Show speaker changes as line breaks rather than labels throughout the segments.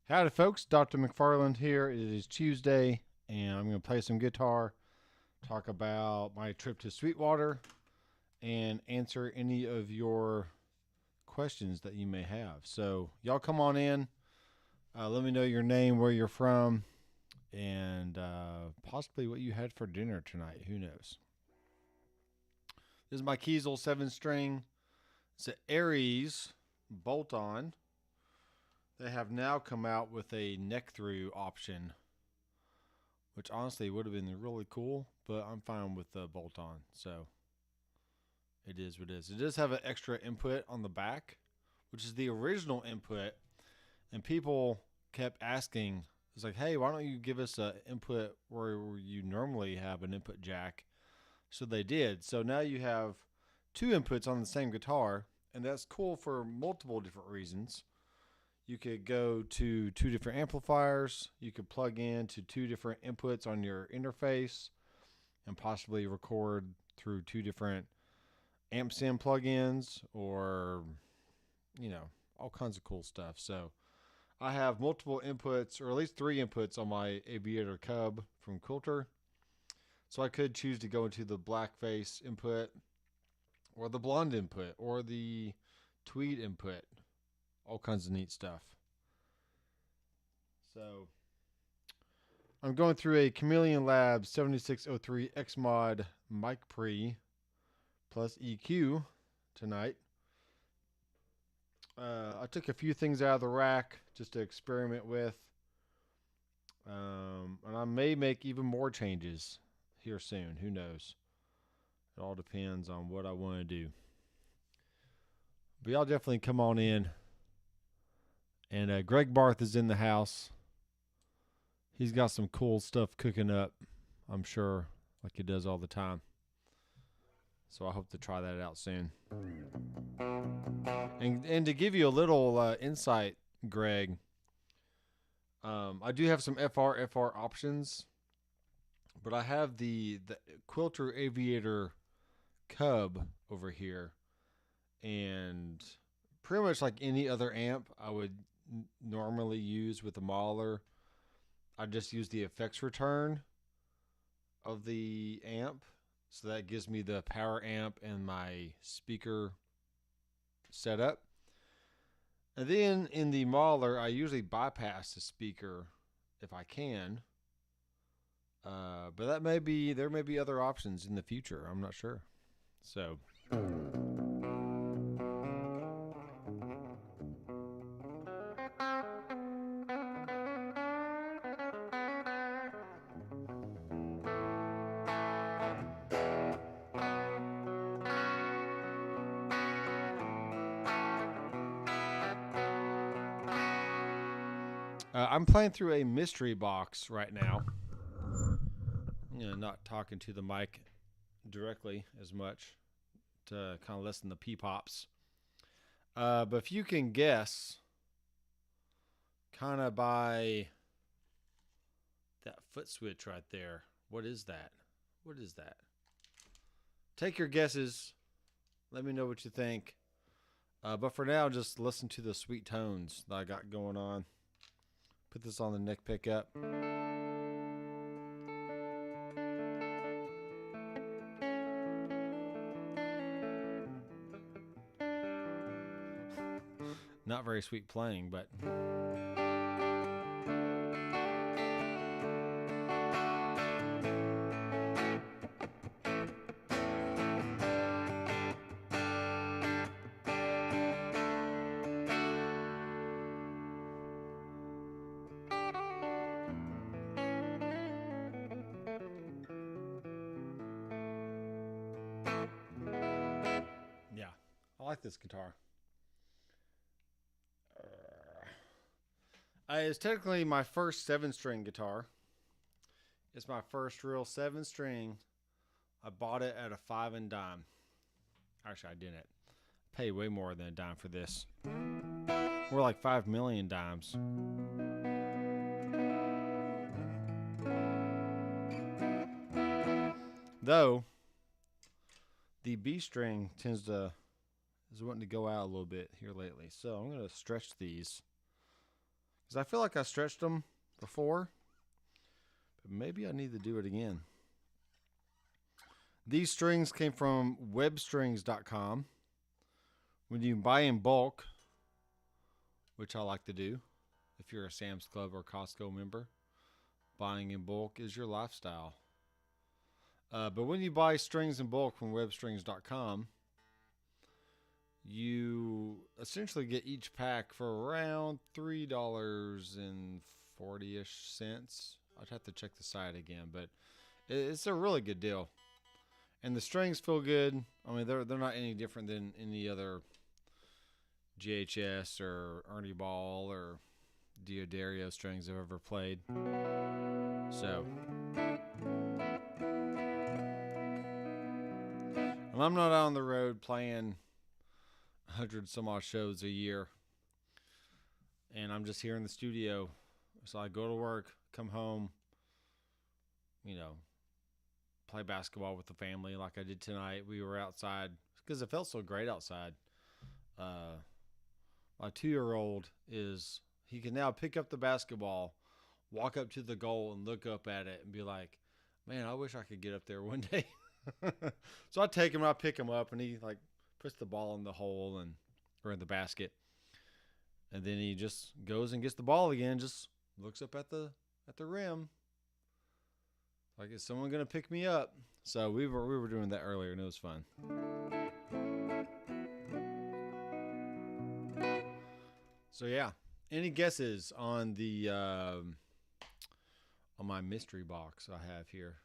Howdy, folks. Doctor McFarland here. It is Tuesday, and I'm going to play some guitar, talk about my trip to Sweetwater, and answer any of your questions that you may have. So, y'all come on in. Let me know your name, where you're from, and possibly what you had for dinner tonight. Who knows? This is my Kiesel 7-string. It's an Aries bolt-on. They have now come out with a neck-through option, which honestly would have been really cool, but I'm fine with the bolt-on, so it is what it is. It does have an extra input on the back, which is the original input, and people kept asking, it's like, hey, why don't you give us an input where you normally have an input jack? So they did. So now you have two inputs on the same guitar, and that's cool for multiple different reasons. You could go to two different amplifiers. You could plug in to two different inputs on your interface and possibly record through two different amp sim plugins or, all kinds of cool stuff. So I have multiple inputs, or at least three inputs on my Aviator Cub from Quilter. So I could choose to go into the blackface input or the blonde input or the tweed input. All kinds of neat stuff. So I'm going through a Chameleon Lab 7603 X Mod mic pre plus EQ tonight. I took a few things out of the rack just to experiment with. And I may make even more changes here soon. Who knows? It all depends on what I want to do. But y'all definitely come on in. And Greg Barth is in the house. He's got some cool stuff cooking up, I'm sure, like he does all the time. So I hope to try that out soon. And to give you a little insight, Greg, I do have some FR options, but I have the Quilter Aviator Cub over here, and pretty much like any other amp I would normally use with a Mahler, I just use the effects return of the amp, so that gives me the power amp and my speaker setup. And then in the Mahler, I usually bypass the speaker if I can, but there may be other options in the future. I'm not sure. So. I'm playing through a mystery box right now. Not talking to the mic directly as much to kind of lessen the pee-pops. But if you can guess, kind of by that foot switch right there, what is that? What is that? Take your guesses. Let me know what you think. But for now, just listen to the sweet tones that I got going on. Put this on the neck pickup. Not very sweet playing, but yeah, I like this guitar. It's technically my first 7-string guitar. It's my first real 7-string. I bought it at a 5 and dime. Actually, I didn't. Pay way more than a dime for this. More like 5 million dimes. Though the B string is wanting to go out a little bit here lately, so I'm going to stretch these. because I feel like I stretched them before, but maybe I need to do it again. These strings came from webstrings.com. When you buy in bulk, which I like to do, if you're a Sam's Club or Costco member, buying in bulk is your lifestyle. But when you buy strings in bulk from webstrings.com, you essentially get each pack for around $3.40-ish. I'd have to check the site again, but it's a really good deal. And the strings feel good. I mean, they're not any different than any other GHS or Ernie Ball or Diodario strings I've ever played. So, and I'm not out on the road playing 100 some odd shows a year, and I'm just here in the studio. So I go to work, come home, play basketball with the family like I did tonight. We were outside because it felt so great outside. My 2-year-old he can now pick up the basketball, walk up to the goal and look up at it and be like, man, I wish I could get up there one day. So I take him, I pick him up, and he puts the ball in the hole or in the basket. And then he just goes and gets the ball again, just looks up at the rim. Like, is someone going to pick me up? So we were doing that earlier, and it was fun. So yeah, any guesses on the on my mystery box I have here?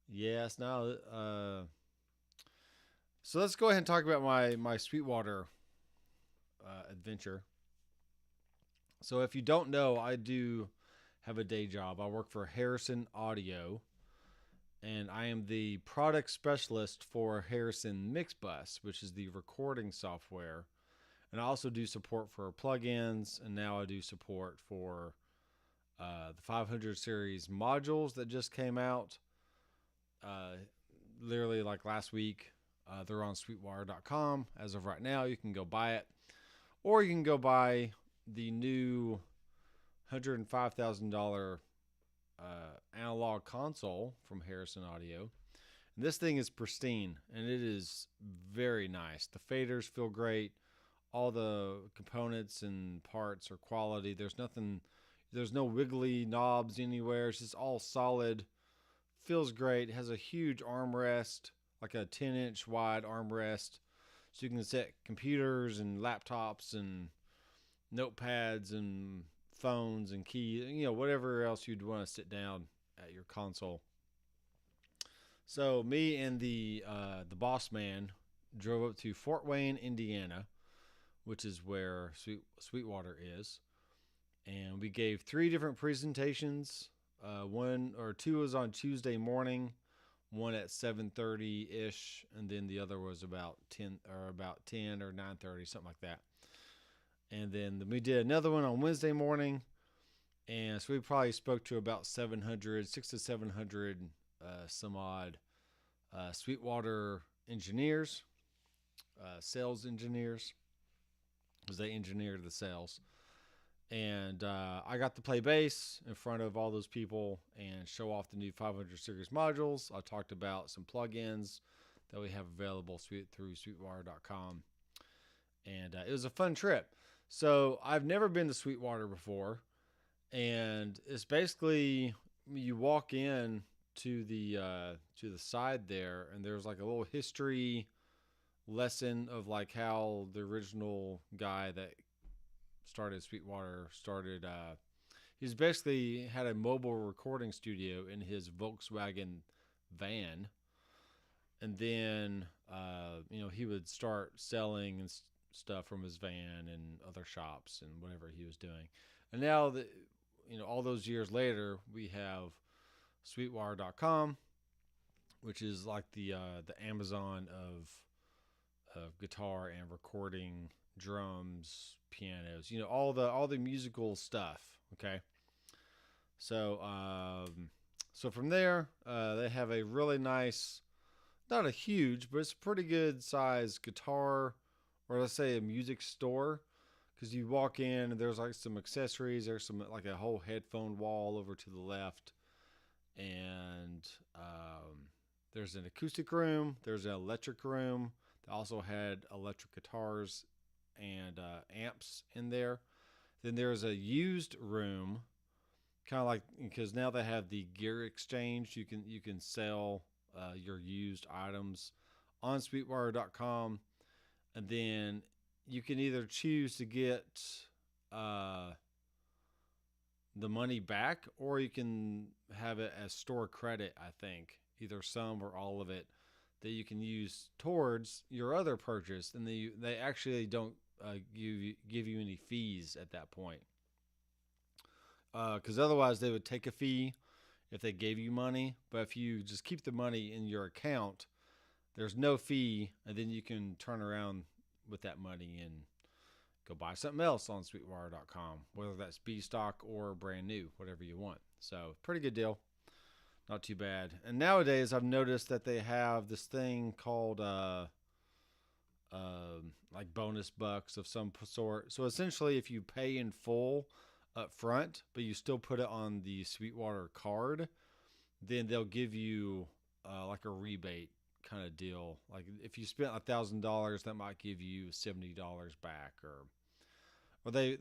Yes. Now, so let's go ahead and talk about my Sweetwater adventure. So if you don't know, I do have a day job. I work for Harrison Audio, and I am the product specialist for Harrison Mixbus, which is the recording software. And I also do support for plugins, and now I do support for the 500 series modules that just came out. Literally like last week. They're on Sweetwater.com. As of right now, you can go buy it. Or you can go buy the new $105,000 analog console from Harrison Audio. And this thing is pristine, and it is very nice. The faders feel great. All the components and parts are quality. There's no wiggly knobs anywhere. It's just all solid. Feels great. It has a huge armrest, like a 10-inch wide armrest. So you can set computers and laptops and notepads and phones and keys, whatever else you'd want to sit down at your console. So me and the boss man drove up to Fort Wayne, Indiana, which is where Sweetwater is. And we gave 3 different presentations. 1 or 2 was on Tuesday morning, one at 7:30-ish, and then the other was about 10 or 9:30, something like that. And then we did another one on Wednesday morning, and so we probably spoke to about 600 to 700 some odd Sweetwater engineers, sales engineers, because they engineered the sales. And I got to play bass in front of all those people and show off the new 500 series modules. I talked about some plugins that we have available through Sweetwater.com. And it was a fun trip. So I've never been to Sweetwater before. And it's basically, you walk in to the side there, and there's like a little history lesson of like how the original guy that started Sweetwater started. He's basically had a mobile recording studio in his Volkswagen van, and then he would start selling and stuff from his van and other shops and whatever he was doing. And now that all those years later, we have Sweetwater.com, which is like the Amazon of guitar and recording, drums, pianos, all the musical stuff. Okay. So from there, they have a really nice not a huge, but it's a pretty good size guitar, or let's say a music store. Because you walk in and there's like some accessories. There's some like a whole headphone wall over to the left, and there's an acoustic room. There's an electric room. They also had electric guitars and amps in there. Then there's a used room, kind of like, because now they have the gear exchange. You can sell your used items on Sweetwater.com, and then you can either choose to get the money back, or you can have it as store credit. I think either some or all of it that you can use towards your other purchase, and they actually don't give you any fees at that point. Because otherwise they would take a fee if they gave you money. But if you just keep the money in your account, there's no fee, and then you can turn around with that money and go buy something else on Sweetwater.com, whether that's B stock or brand new, whatever you want. So pretty good deal. Not too bad. And nowadays I've noticed that they have this thing called like bonus bucks of some sort. So essentially, if you pay in full up front, but you still put it on the Sweetwater card, then they'll give you like a rebate kind of deal. Like if you spent $1,000, that might give you $70 back, or they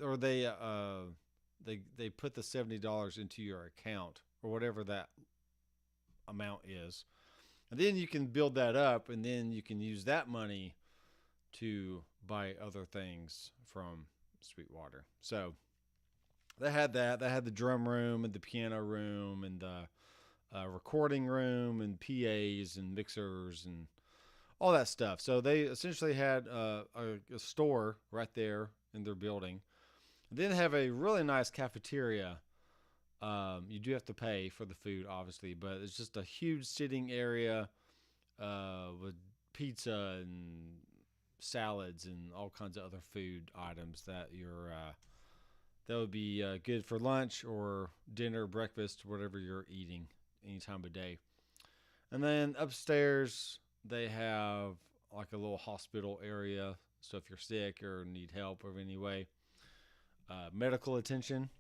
put the $70 into your account, or whatever that amount is, and then you can build that up, and then you can use that money to buy other things from Sweetwater. So they had that. They had the drum room and the piano room and the recording room and PAs and mixers and all that stuff. So they essentially had a store right there in their building. And then have a really nice cafeteria. You do have to pay for the food, obviously, but it's just a huge sitting area with pizza and salads and all kinds of other food items that that would be good for lunch or dinner, breakfast, whatever you're eating any time of day. And then upstairs they have like a little hospital area. So if you're sick or need help of any way, medical attention.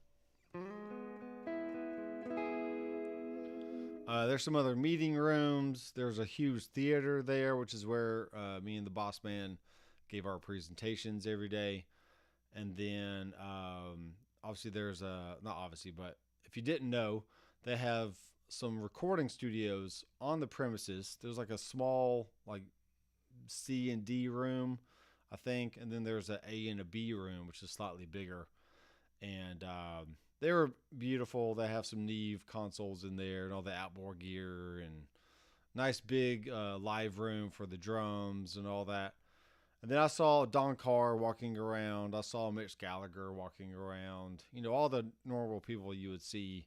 There's some other meeting rooms. There's a huge theater there, which is where me and the boss man gave our presentations every day. And then obviously there's not obviously, but if you didn't know, they have some recording studios on the premises. There's like a small like C and D room, I think, and then there's A and a B room, which is slightly bigger. And they were beautiful. They have some Neve consoles in there and all the outboard gear, and nice big live room for the drums and all that. And then I saw Don Carr walking around. I saw Mitch Gallagher walking around. You know, all the normal people you would see,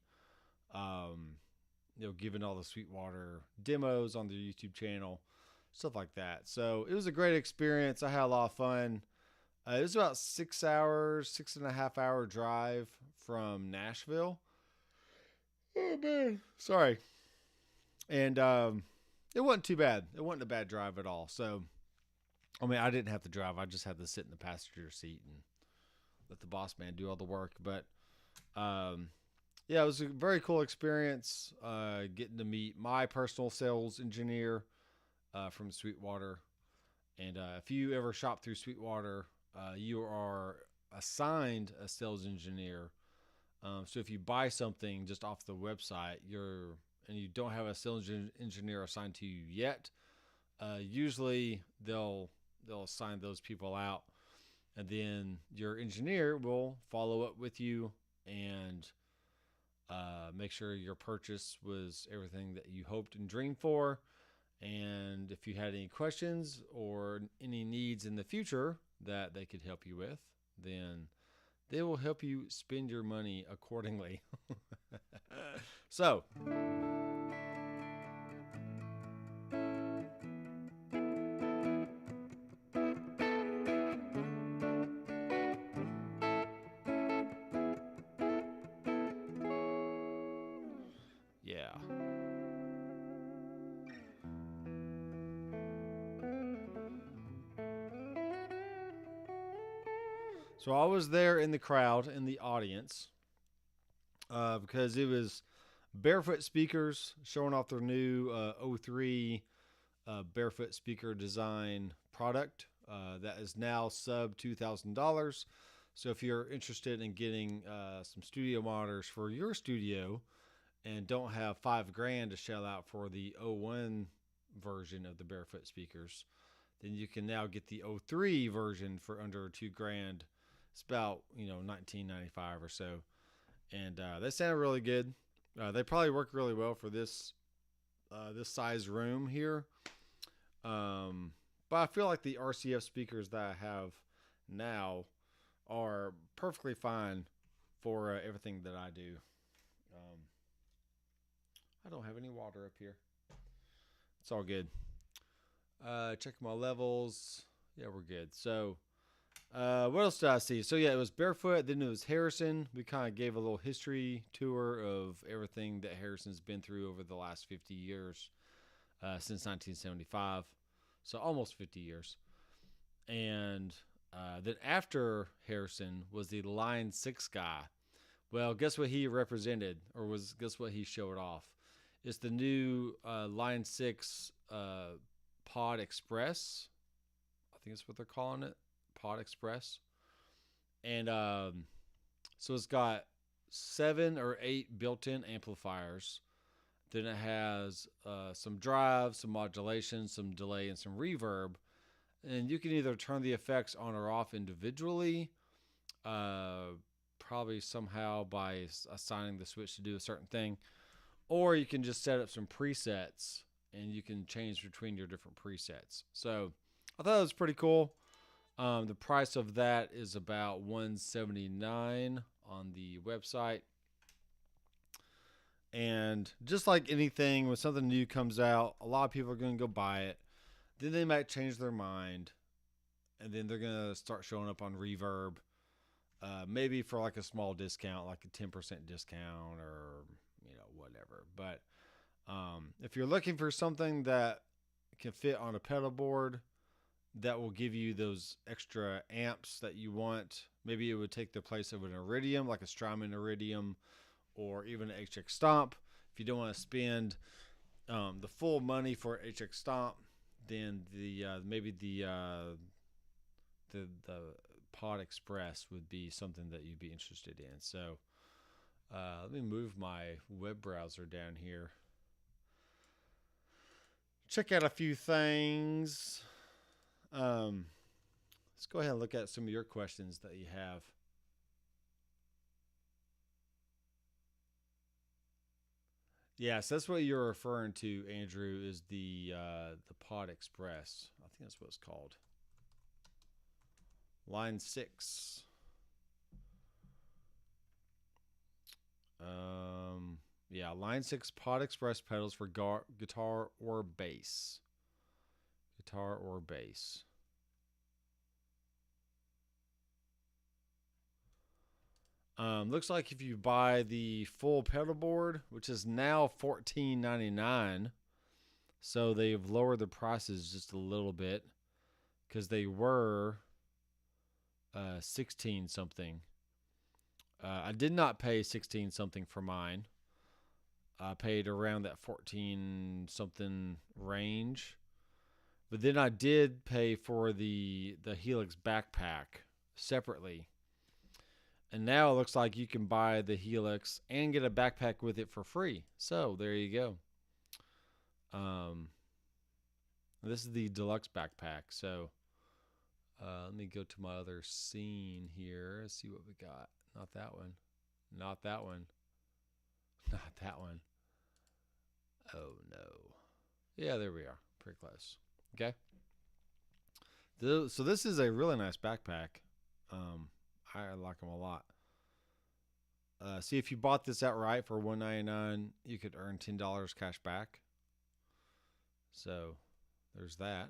giving all the Sweetwater demos on their YouTube channel, stuff like that. So it was a great experience. I had a lot of fun. It was about 6 hours, 6.5 hour drive from Nashville. Oh, man. Sorry. And it wasn't too bad. It wasn't a bad drive at all. So, I mean, I didn't have to drive. I just had to sit in the passenger seat and let the boss man do all the work. But, yeah, it was a very cool experience getting to meet my personal sales engineer from Sweetwater. And if you ever shop through Sweetwater, you are assigned a sales engineer. So if you buy something just off the website, and you don't have a sales engineer assigned to you yet, usually they'll assign those people out, and then your engineer will follow up with you and make sure your purchase was everything that you hoped and dreamed for. And if you had any questions or any needs in the future that they could help you with, then they will help you spend your money accordingly. So, yeah. So I was there in the crowd, in the audience, because it was Barefoot Speakers showing off their new O3 Barefoot speaker design product that is now sub $2,000. So if you're interested in getting some studio monitors for your studio and don't have $5,000 to shell out for the O1 version of the Barefoot speakers, then you can now get the O3 version for under $2,000. It's about $19.95 or so, and they sound really good. They probably work really well for this size room here. But I feel like the RCF speakers that I have now are perfectly fine for everything that I do. I don't have any water up here. It's all good. Check my levels. Yeah, we're good. So, what else did I see? So, yeah, it was Barefoot. Then it was Harrison. We kind of gave a little history tour of everything that Harrison's been through over the last 50 years, since 1975. So, almost 50 years. And then after Harrison was the Line 6 guy. Well, guess what he represented, or guess what he showed off? It's the new Line 6 Pod Express. I think that's what they're calling it, Pod Express. And so it's got 7 or 8 built-in amplifiers. Then it has some drive, some modulation, some delay, and some reverb. And you can either turn the effects on or off individually, probably somehow by assigning the switch to do a certain thing. Or you can just set up some presets and you can change between your different presets. So I thought it was pretty cool. The price of that is about $179 on the website. And just like anything, when something new comes out, a lot of people are going to go buy it. Then they might change their mind. And then they're going to start showing up on Reverb. Maybe for like a small discount, like a 10% discount or whatever. But if you're looking for something that can fit on a pedal board that will give you those extra amps that you want, maybe it would take the place of an Iridium, like a Strymon Iridium, or even an HX Stomp. If you don't want to spend the full money for HX Stomp, then maybe the Pod Express would be something that you'd be interested in. So let me move my web browser down here. Check out a few things. Let's go ahead and look at some of your questions that you have. Yes, that's what you're referring to, Andrew, is the Pod Express. I think that's what it's called. Line 6. Yeah, Line 6 Pod Express pedals for guitar or bass. Guitar or bass. Looks like if you buy the full pedal board, which is now $14.99, so they've lowered the prices just a little bit because they were 16 something. I did not pay 16 something for mine. I paid around that 14 something range. But then I did pay for the Helix backpack separately. And now it looks like you can buy the Helix and get a backpack with it for free. So there you go. This is the deluxe backpack. So let me go to my other scene here. Let's see what we got. Not that one. Not that one. Not that one. Oh, no. Yeah, there we are. Pretty close. Okay. So this is a really nice backpack. I like them a lot. See, if you bought this outright for $199, you could earn $10 cash back. So there's that.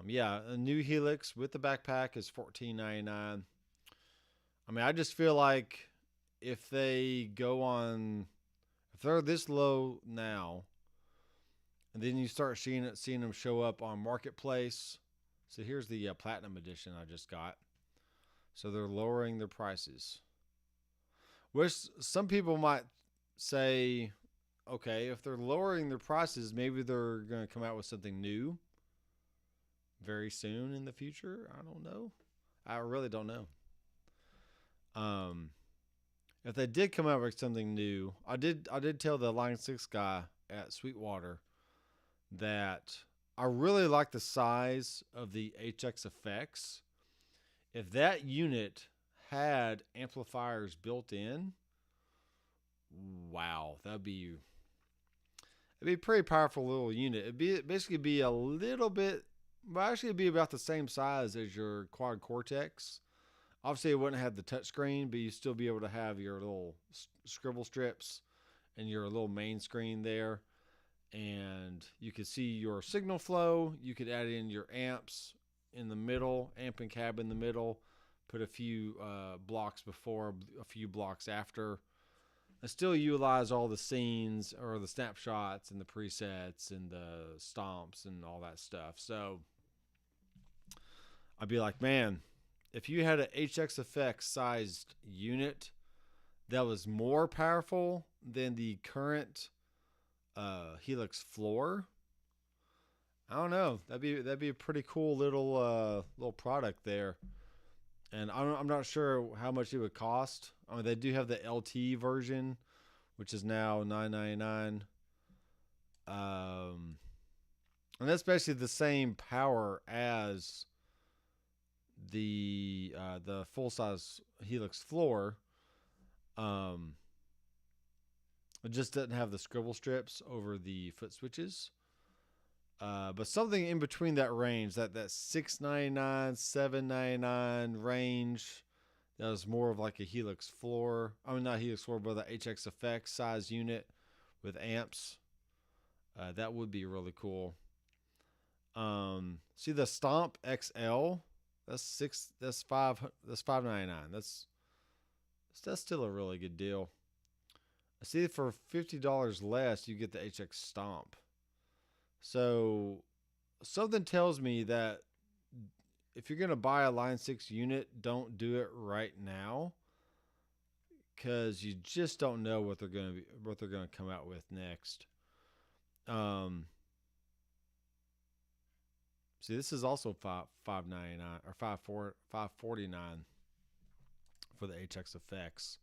Yeah, a new Helix with the backpack is $14.99. I mean, I just feel like if they're this low now, and then you start seeing them show up on Marketplace, So here's the Platinum Edition I just got. So they're lowering their prices. Which some people might say, okay, if they're lowering their prices, maybe they're going to come out with something new very soon in the future. I don't know. I really don't know. If they did come out with something new, I did tell the Line 6 guy at Sweetwater that I really like the size of the HX effects. If that unit had amplifiers built in, wow, it'd be a pretty powerful little unit. It'd basically be a little bit, well, actually it'd be about the same size as your Quad Cortex. Obviously, it wouldn't have the touchscreen, but you'd still be able to have your little scribble strips and your little main screen there. And you could see your signal flow. You could add in your amps in the middle, amp and cab in the middle, put a few blocks before, a few blocks after, and still utilize all the scenes or the snapshots and the presets and the stomps and all that stuff. So I'd be like, man, if you had an HX Effects sized unit that was more powerful than the current Helix floor, I don't know. That'd be a pretty cool little product there. And I'm not sure how much it would cost. I mean, they do have the LT version, which is now $9.99. And that's basically the same power as the full size Helix floor. It just doesn't have the scribble strips over the foot switches. But something in between that range, that $699, $799 range, that was more of like a Helix floor. I mean, not Helix floor, but the HX Effects size unit with amps. That would be really cool. See the Stomp XL? That's $599. That's still a really good deal. See, for $50 less, you get the HX Stomp. So something tells me that if you're going to buy a Line 6 unit, don't do it right now, because you just don't know what they're going to come out with next. See, this is also $599 or $549 for the HX Effects.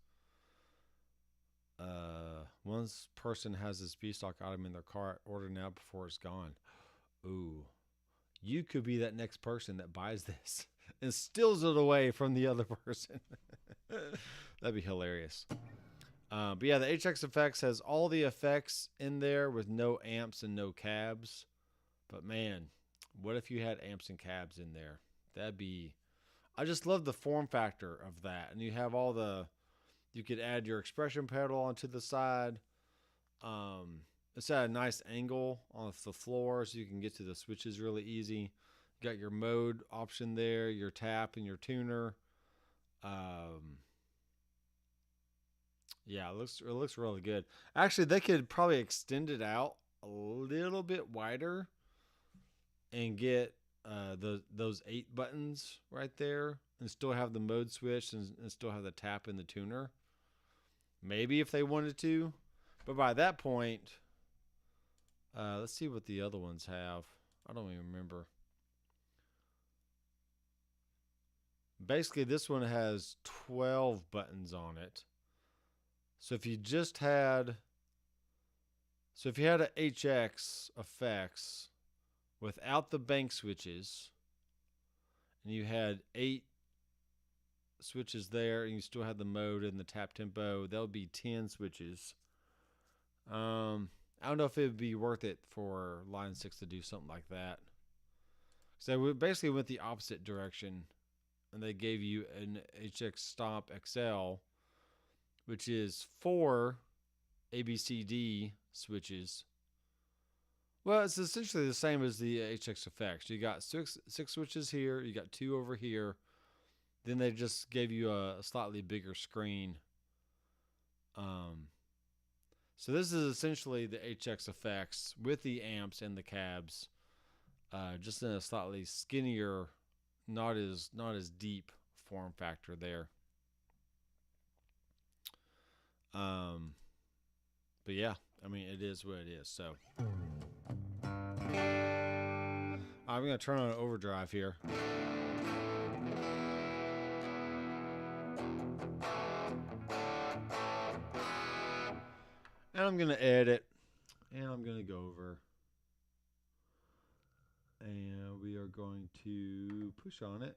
One person has this B stock item in their cart. Order now before it's gone. Ooh, you could be that next person that buys this and steals it away from the other person. That'd be hilarious. But yeah, the HX Effects has all the effects in there with no amps and no cabs. But man, what if you had amps and cabs in there? That'd be... I just love the form factor of that. And you have all the... You could add your expression pedal onto the side. It's at a nice angle on the floor, so you can get to the switches really easy. You got your mode option there, your tap and your tuner. Yeah, it looks really good. Actually, they could probably extend it out a little bit wider and get those 8 buttons right there, and still have the mode switch and still have the tap and the tuner. Maybe if they wanted to. But by that point, let's see what the other ones have. I don't even remember. Basically, this one has 12 buttons on it. So if you just had... So if you had an HX Effects without the bank switches, and you had 8 switches there, and you still had the mode and the tap tempo, that would be 10 switches. I don't know if it would be worth it for Line 6 to do something like that. So we basically went the opposite direction, and they gave you an HX Stomp XL, which is 4 ABCD switches. Well, it's essentially the same as the HX Effects. You got six switches here, you got 2 over here. Then they just gave you a slightly bigger screen. So this is essentially the HX Effects with the amps and the cabs. just in a slightly skinnier, not as deep form factor there. But yeah, I mean, it is what it is. So I'm gonna turn on overdrive here. And I'm gonna edit, and I'm gonna go over, and we are going to push on it.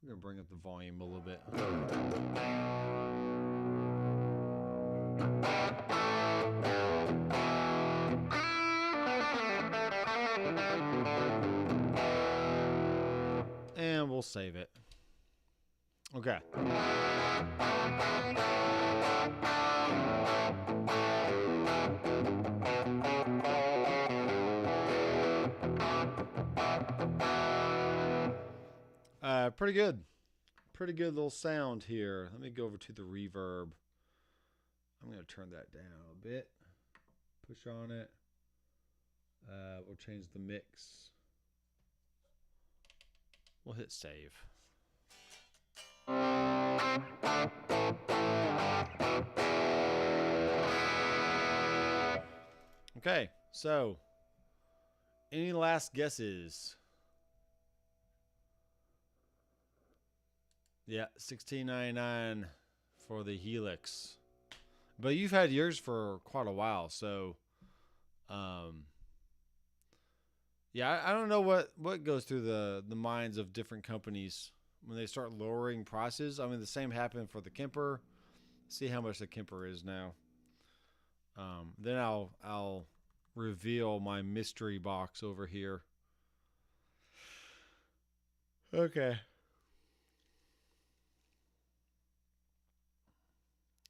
I'm gonna bring up the volume a little bit. And we'll save it. Okay. Pretty good. Pretty good little sound here. Let me go over to the reverb. I'm going to turn that down a bit. Push on it. We'll change the mix. We'll hit save. Okay, so any last guesses? Yeah, $16.99 for the Helix. But you've had yours for quite a while, so yeah, I don't know what goes through the minds of different companies when they start lowering prices. I mean, the same happened for the Kemper. See how much the Kemper is now. Then I'll reveal my mystery box over here. Okay.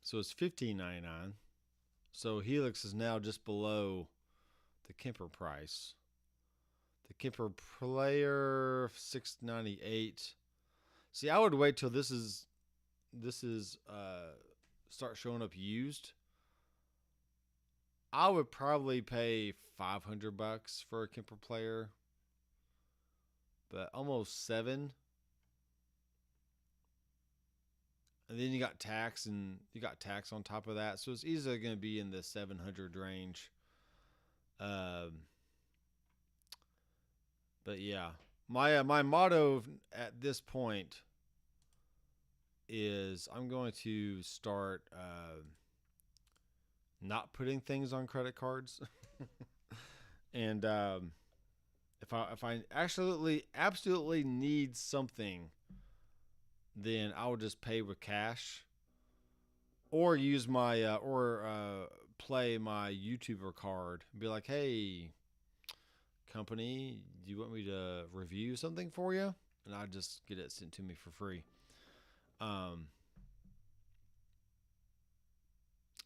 So it's $15.99. So Helix is now just below the Kemper price. The Kemper Player $698. See, I would wait till this is start showing up used. I would probably pay $500 for a Kemper Player, but almost $7. And then you got tax, and you got tax on top of that, so it's easily going to be in the $700 range. But yeah, my motto at this point is I'm going to start not putting things on credit cards, and if I absolutely need something, then I would just pay with cash, or use my play my YouTuber card and be like, hey, company, do you want me to review something for you? And I just get it sent to me for free. And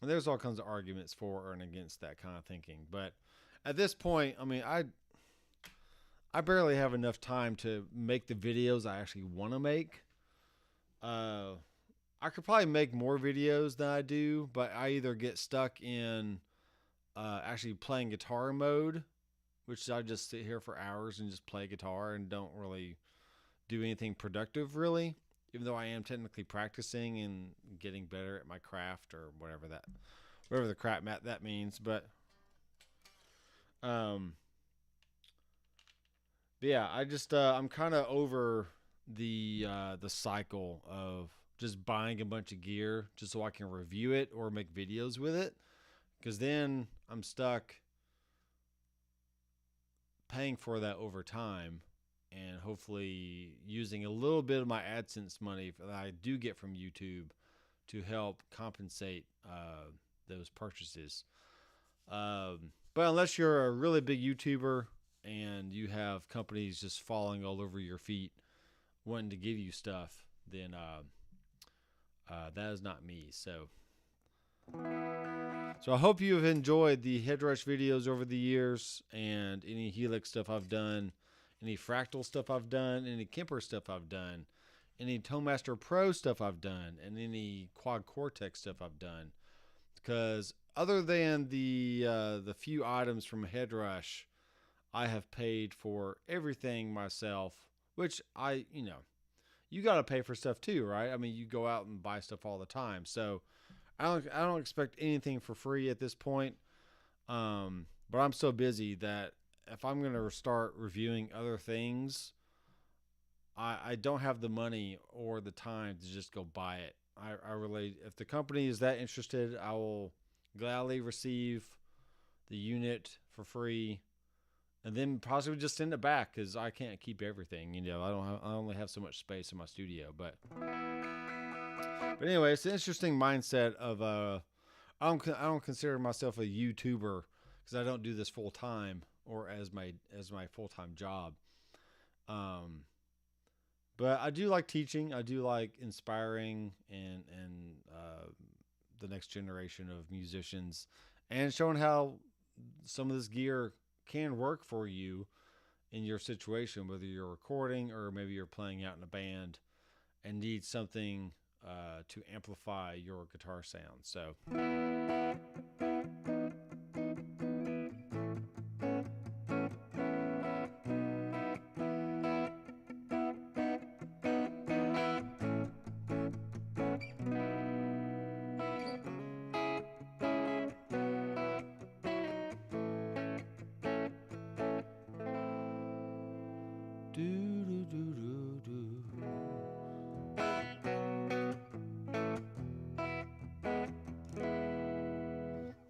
there's all kinds of arguments for and against that kind of thinking, but at this point, I mean, I barely have enough time to make the videos I actually want to make. I could probably make more videos than I do, but I either get stuck in actually playing guitar mode, which I just sit here for hours and just play guitar and don't really do anything productive, really, even though I am technically practicing and getting better at my craft or whatever the crap that means. But yeah, I just I'm kind of over the cycle of just buying a bunch of gear just so I can review it or make videos with it, because then I'm stuck paying for that over time and hopefully using a little bit of my AdSense money that I do get from YouTube to help compensate those purchases. But unless you're a really big YouTuber and you have companies just falling all over your feet wanting to give you stuff, then that is not me. So I hope you have enjoyed the Headrush videos over the years, and any Helix stuff I've done, any Fractal stuff I've done, any Kemper stuff I've done, any ToneMaster Pro stuff I've done, and any Quad Cortex stuff I've done. Because other than the few items from Headrush, I have paid for everything myself, which you got to pay for stuff too, right? I mean, you go out and buy stuff all the time. So I don't expect anything for free at this point. But I'm so busy that if I'm going to start reviewing other things, I don't have the money or the time to just go buy it. I really, if the company is that interested, I will gladly receive the unit for free, and then possibly just send it back because I can't keep everything. I only have so much space in my studio. But anyway, it's an interesting mindset of I don't consider myself a YouTuber because I don't do this full time or as my full time job. But I do like teaching. I do like inspiring and the next generation of musicians and showing how some of this gear can work for you in your situation, whether you're recording or maybe you're playing out in a band and need something to amplify your guitar sound. So.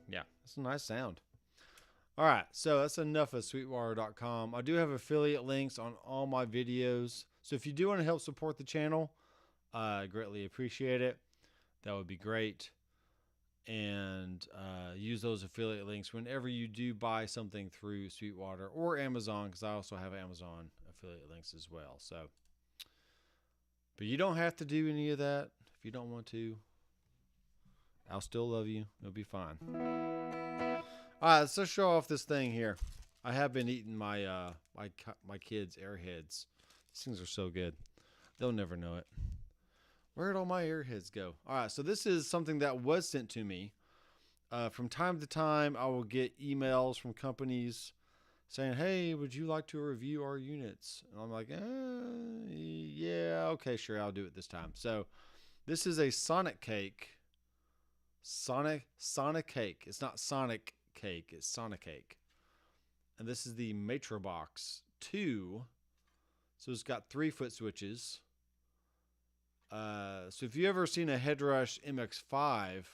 Yeah, that's a nice sound. All right, so that's enough of Sweetwater.com. I do have affiliate links on all my videos. So if you do want to help support the channel, I greatly appreciate it. That would be great. And use those affiliate links whenever you do buy something through Sweetwater or Amazon, because I also have Amazon affiliate links as well. So, but you don't have to do any of that if you don't want to. I'll still love you. It'll be fine. All right, let's just show off this thing here. I have been eating my my kids' Airheads. These things are so good. They'll never know it. Where'd all my Airheads go? All right, so this is something that was sent to me. From time to time, I will get emails from companies saying, hey, would you like to review our units? And I'm like, yeah, okay, sure, I'll do it this time. So this is a Sonic Cake. Sonic Cake. It's not Sonic Cake, it's Sonic Cake. And this is the Matrobox 2. So it's got 3-foot switches. So if you ever seen a Headrush MX5,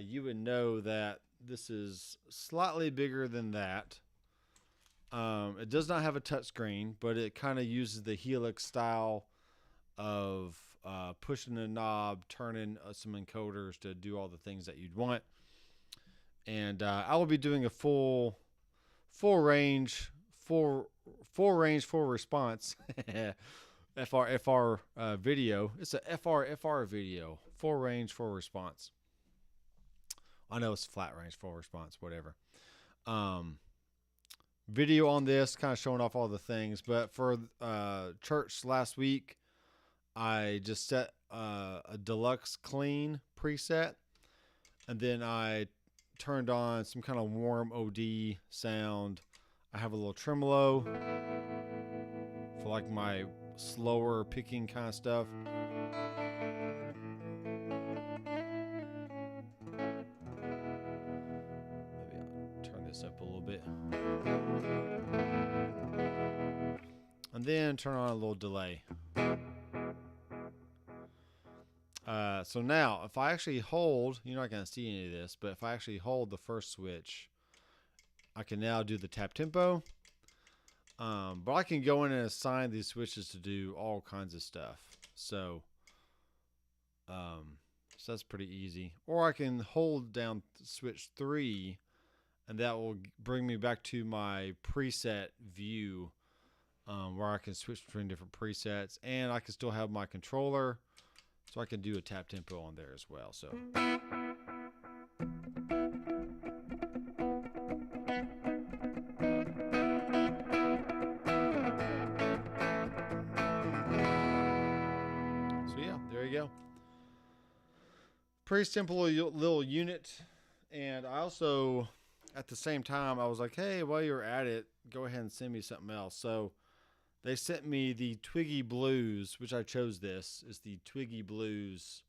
you would know that this is slightly bigger than that. It does not have a touchscreen, but it kind of uses the Helix style of pushing a knob, turning some encoders to do all the things that you'd want. And I will be doing a full range, full response FR video. It's a FR video, full range, full response. I know it's flat range, full response, whatever. Video on this, kind of showing off all the things. But for church last week, I just set a deluxe clean preset, and then I turned on some kind of warm OD sound. I have a little tremolo for like my slower picking kind of stuff. Maybe I'll turn this up a little bit. And then turn on a little delay. So now, if I actually hold, you're not going to see any of this, but if I actually hold the first switch, I can now do the tap tempo. But I can go in and assign these switches to do all kinds of stuff. So that's pretty easy. Or I can hold down switch 3, and that will bring me back to my preset view, where I can switch between different presets, and I can still have my controller, so I can do a tap tempo on there as well. So. Go. Pretty simple little unit. And I also, at the same time, I was like, hey, while you're at it, go ahead and send me something else. So they sent me the Twiggy Blues, which I chose. This is the Twiggy Blues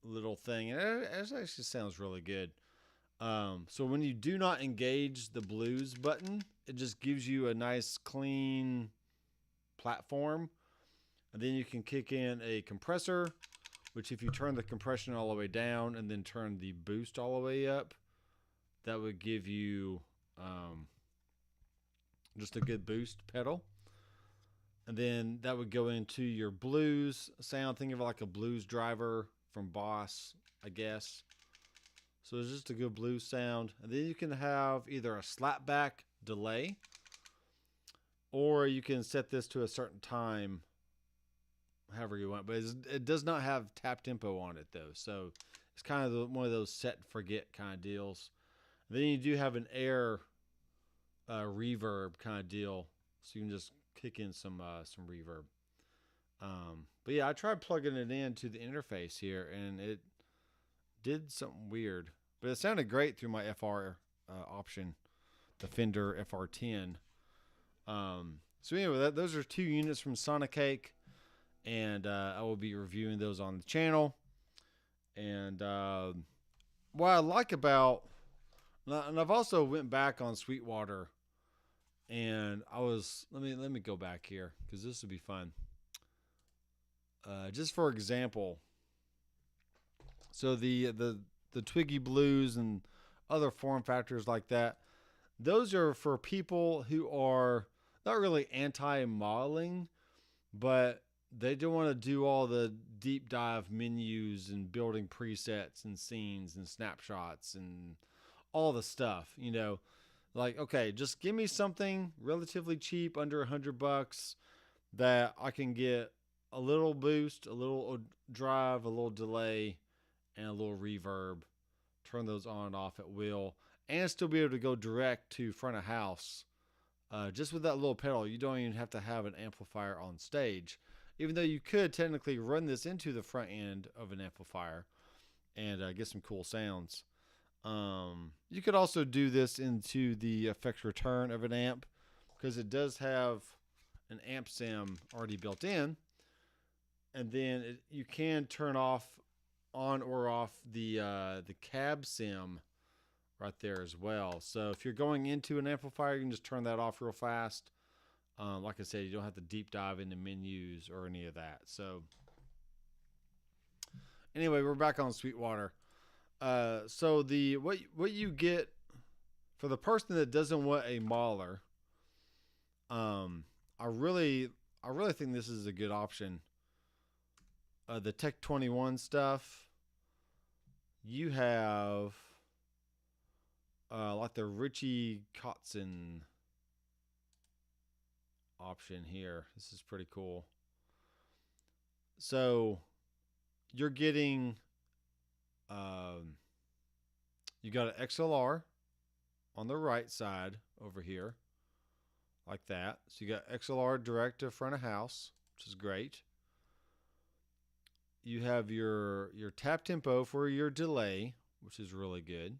little thing, and it actually sounds really good. So when you do not engage the blues button, it just gives you a nice clean platform, and then you can kick in a compressor, which if you turn the compression all the way down and then turn the boost all the way up, that would give you just a good boost pedal. And then that would go into your blues sound. Think of it like a blues driver from Boss, I guess. So it's just a good blues sound. And then you can have either a slapback delay, or you can set this to a certain time, however you want. But it does not have tap tempo on it, though. So it's kind of one of those set and forget kind of deals. And then you do have an air reverb kind of deal. So you can just kick in some reverb. But yeah, I tried plugging it into the interface here, and it did something weird. But it sounded great through my FR option, the Fender FR10. So anyway, those are 2 units from Sonic Cake, and I will be reviewing those on the channel. And what I like about, and I've also went back on Sweetwater, and I was let me go back here because this would be fun. Just for example, so the Twiggy Blues and other form factors like that, those are for people who are not really anti-modeling, but they don't want to do all the deep dive menus and building presets and scenes and snapshots and all the stuff, you know. Like, okay, just give me something relatively cheap, under $100, that I can get a little boost, a little drive, a little delay, and a little reverb. Turn those on and off at will, and still be able to go direct to front of house. Just with that little pedal, you don't even have to have an amplifier on stage. Even though you could technically run this into the front end of an amplifier and get some cool sounds. You could also do this into the effects return of an amp, because it does have an amp sim already built in, and then you can turn on or off the cab sim right there as well. So if you're going into an amplifier, you can just turn that off real fast. Like I said, you don't have to deep dive into menus or any of that. So anyway, we're back on Sweetwater. So what you get for the person that doesn't want a mauler, I really think this is a good option. The Tech 21 stuff, you have like the Richie Kotzen option here. This is pretty cool. So you're getting you got an XLR on the right side over here, like that. So you got XLR direct to front of house, which is great. You have your tap tempo for your delay, which is really good.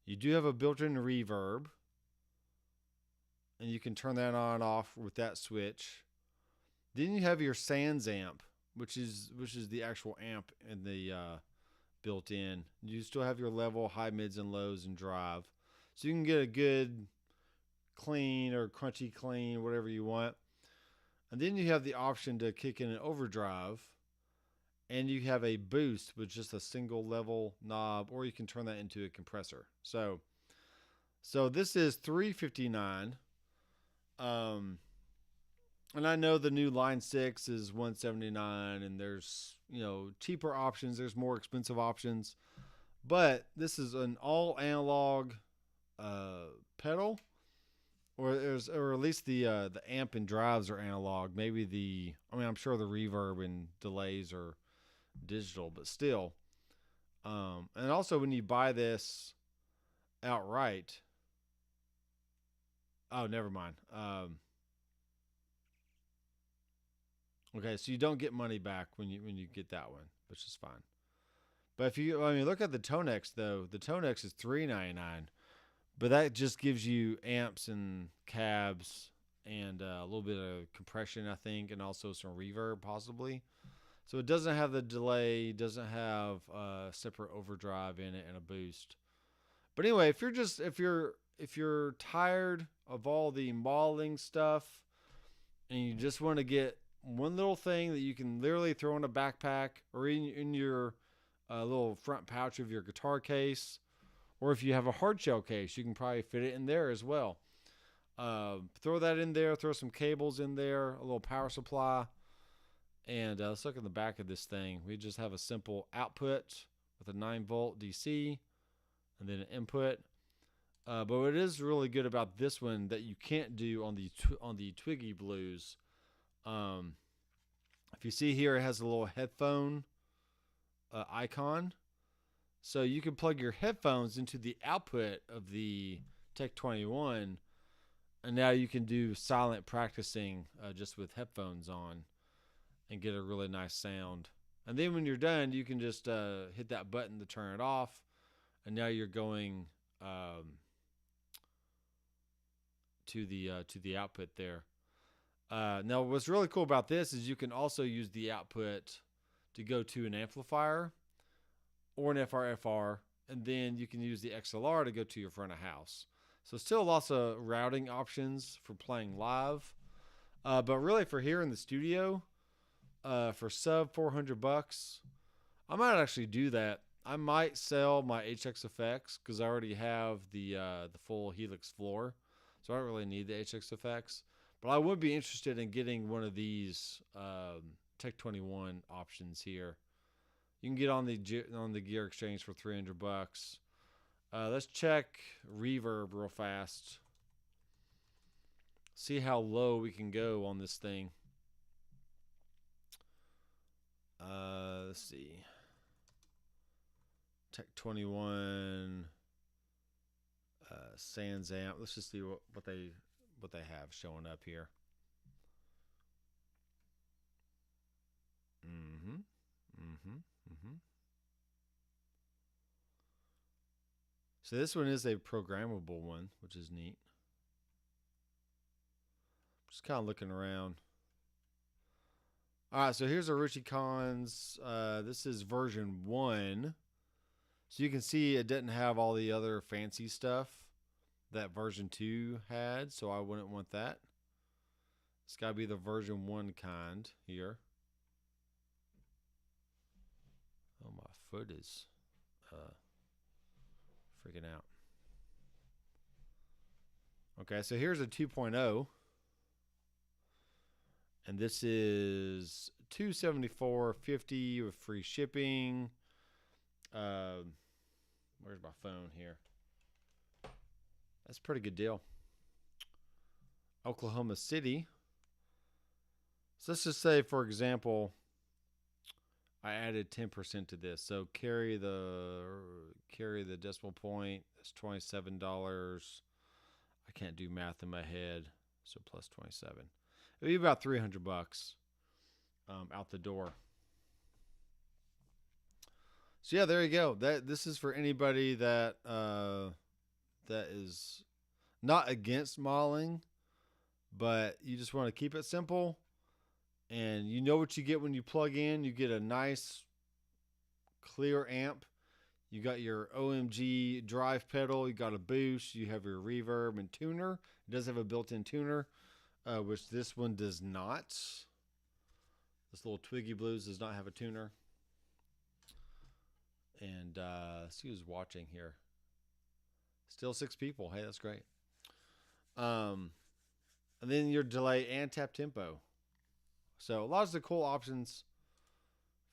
You do have a built-in reverb, and you can turn that on and off with that switch. Then you have your Sans amp, which is the actual amp in the built in. You still have your level, high, mids, and lows, and drive. So you can get a good clean or crunchy clean, whatever you want. And then you have the option to kick in an overdrive. And you have a boost with just a single level knob, or you can turn that into a compressor. So this is $359. And I know the new Line 6 is $179, and there's, you know, cheaper options, there's more expensive options. But this is an all analog pedal, or at least the amp and drives are analog. Maybe I'm sure the reverb and delays are digital, but still. And also when you buy this outright, oh, never mind. Okay, so you don't get money back when you get that one, which is fine. But if you, I mean, look at the Tonex though. The Tonex is $3.99, but that just gives you amps and cabs and a little bit of compression, I think, and also some reverb possibly. So it doesn't have the delay, doesn't have a separate overdrive in it and a boost. But anyway, if you're tired of all the modeling stuff and you just want to get one little thing that you can literally throw in a backpack or in your little front pouch of your guitar case, or if you have a hard shell case, you can probably fit it in there as well. Throw that in there, throw some cables in there, a little power supply, and let's look at the back of this thing. We just have a simple output with a 9-volt DC and then an input. But what is really good about this one that you can't do on the Twiggy Blues, if you see here, it has a little headphone icon. So you can plug your headphones into the output of the Tech 21, and now you can do silent practicing just with headphones on and get a really nice sound. And then when you're done, you can just hit that button to turn it off, and now you're going to the output there. Now, what's really cool about this is you can also use the output to go to an amplifier or an FRFR, and then you can use the XLR to go to your front of house. So still lots of routing options for playing live, but really for here in the studio, for sub $400, I might actually do that. I might sell my HX effects because I already have the full Helix floor, so I don't really need the HX effects. But I would be interested in getting one of these Tech 21 options here. You can get on the Gear Exchange for $300. Let's check reverb real fast. See how low we can go on this thing. Let's see. Tech 21 Sans amp. Let's just see what they have showing up here. So this one is a programmable one, which is neat. Just kind of looking around. All right, so here's a Richie Cons. This is version 1. So you can see it didn't have all the other fancy stuff that version 2 had, so I wouldn't want that. It's got to be the version 1 kind here. Oh, my foot is freaking out. Okay, so here's a 2.0. And this is $274.50 with free shipping. Where's my phone here? That's a pretty good deal. Oklahoma City. So let's just say, for example, I added 10% to this. So carry the decimal point. That's $27. I can't do math in my head. So plus 27. It'd be about $300 out the door. So yeah, there you go. This is for anybody that is not against modeling, but you just want to keep it simple. And you know what you get when you plug in. You get a nice clear amp. You got your OMG drive pedal. You got a boost. You have your reverb and tuner. It does have a built-in tuner, which this one does not. This little Twiggy Blues does not have a tuner. And let's see who's watching here. Still 6 people. Hey, that's great. And then your delay and tap tempo. So lots of cool options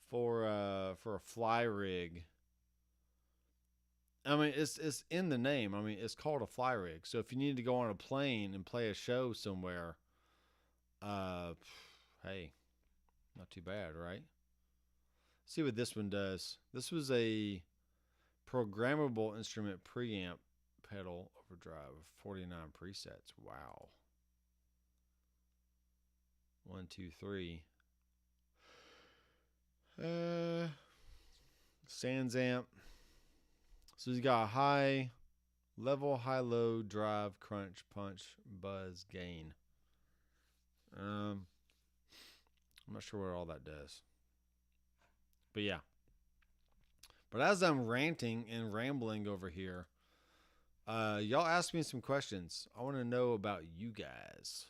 for a fly rig. I mean, it's in the name. I mean, it's called a fly rig. So if you need to go on a plane and play a show somewhere, hey, not too bad, right? See what this one does. This was a programmable instrument preamp pedal overdrive of 49 presets. Wow. 1, 2, 3. Sans amp. So he's got a high level, high low, drive, crunch, punch, buzz, gain. I'm not sure what all that does. But yeah. But as I'm ranting and rambling over here, y'all ask me some questions. I want to know about you guys.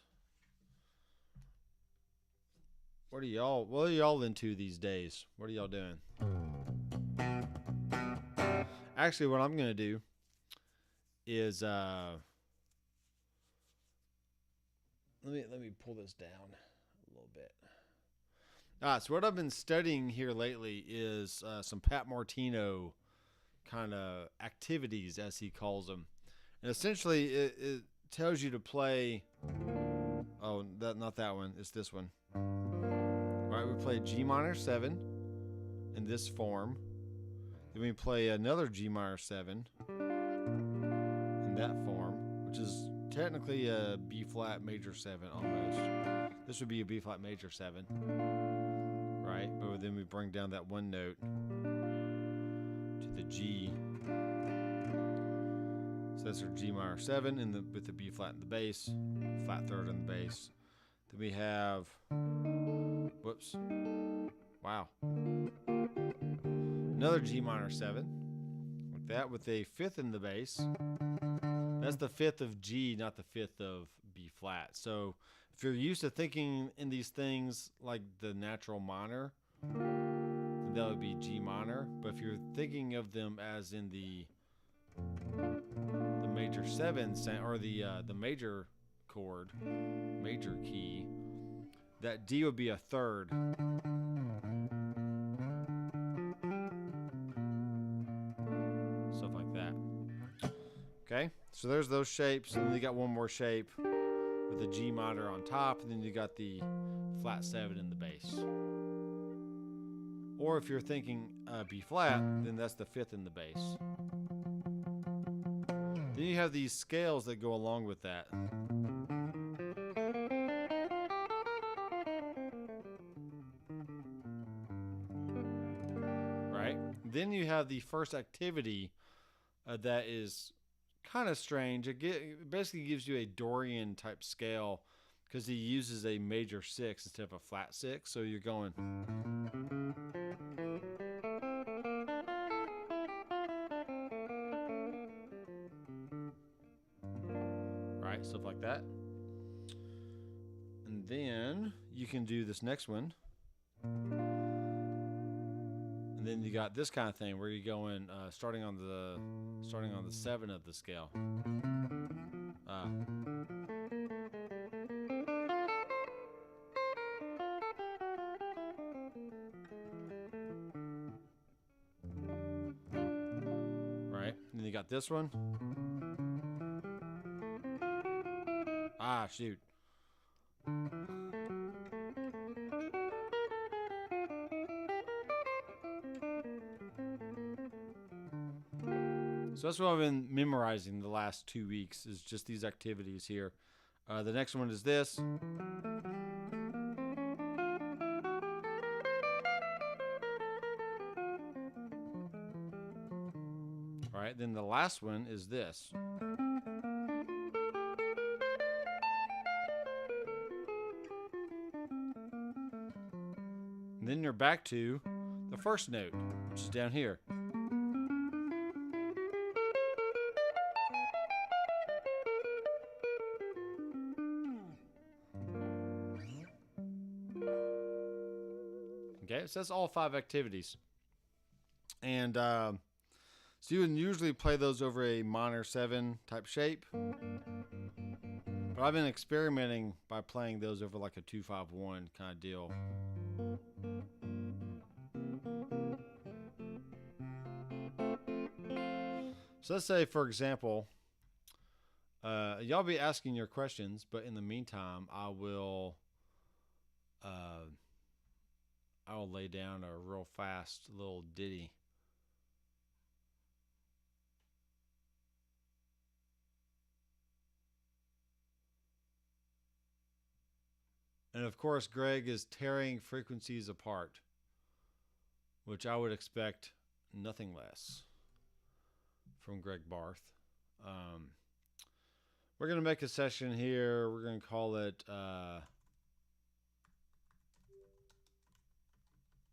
What are y'all into these days? What are y'all doing? Actually, what I'm gonna do is let me pull this down a little bit. So what I've been studying here lately is some Pat Martino kind of activities, as he calls them, and essentially it tells you to play. Oh, not that one. It's this one. All right, we play G minor 7 in this form. Then we play another G minor 7 in that form, which is technically a B flat major 7 almost. This would be a B flat major 7, right? But then we bring down that one note to the G. So that's our G minor 7 with the B flat in the bass, flat third in the bass. Then we have, whoops, wow, another G minor 7 like that with a fifth in the bass. That's the fifth of G, not the fifth of B flat. So if you're used to thinking in these things like the natural minor, then that would be G minor. But if you're thinking of them as in the major 7 or the major chord, major key, that D would be a third. Stuff like that. Okay, so there's those shapes, and then you got one more shape with the G minor on top, and then you got the flat 7 in the bass. Or if you're thinking B flat, then that's the fifth in the bass. Then you have these scales that go along with that. Right? Then you have the first activity that is kind of strange. It basically gives you a Dorian type scale because he uses a major 6 instead of a flat 6. So you're going. Right? Stuff like that. And then you can do this next one. And then you got this kind of thing where you're going starting on the 7 of the scale. Right? And then you got this one. Shoot. So that's what I've been memorizing the last 2 weeks, is just these activities here. The next one is this. All right, then the last one is this. And then you're back to the first note, which is down here. Okay, so that's all 5 activities. And so you would usually play those over a minor 7 type shape. But I've been experimenting by playing those over like a 2-5-1 kind of deal. So let's say, for example, y'all be asking your questions, but in the meantime, I will lay down a real fast little ditty. And of course, Greg is tearing frequencies apart, which I would expect Nothing Less from Greg Barth. We're going to make a session here. We're going to call it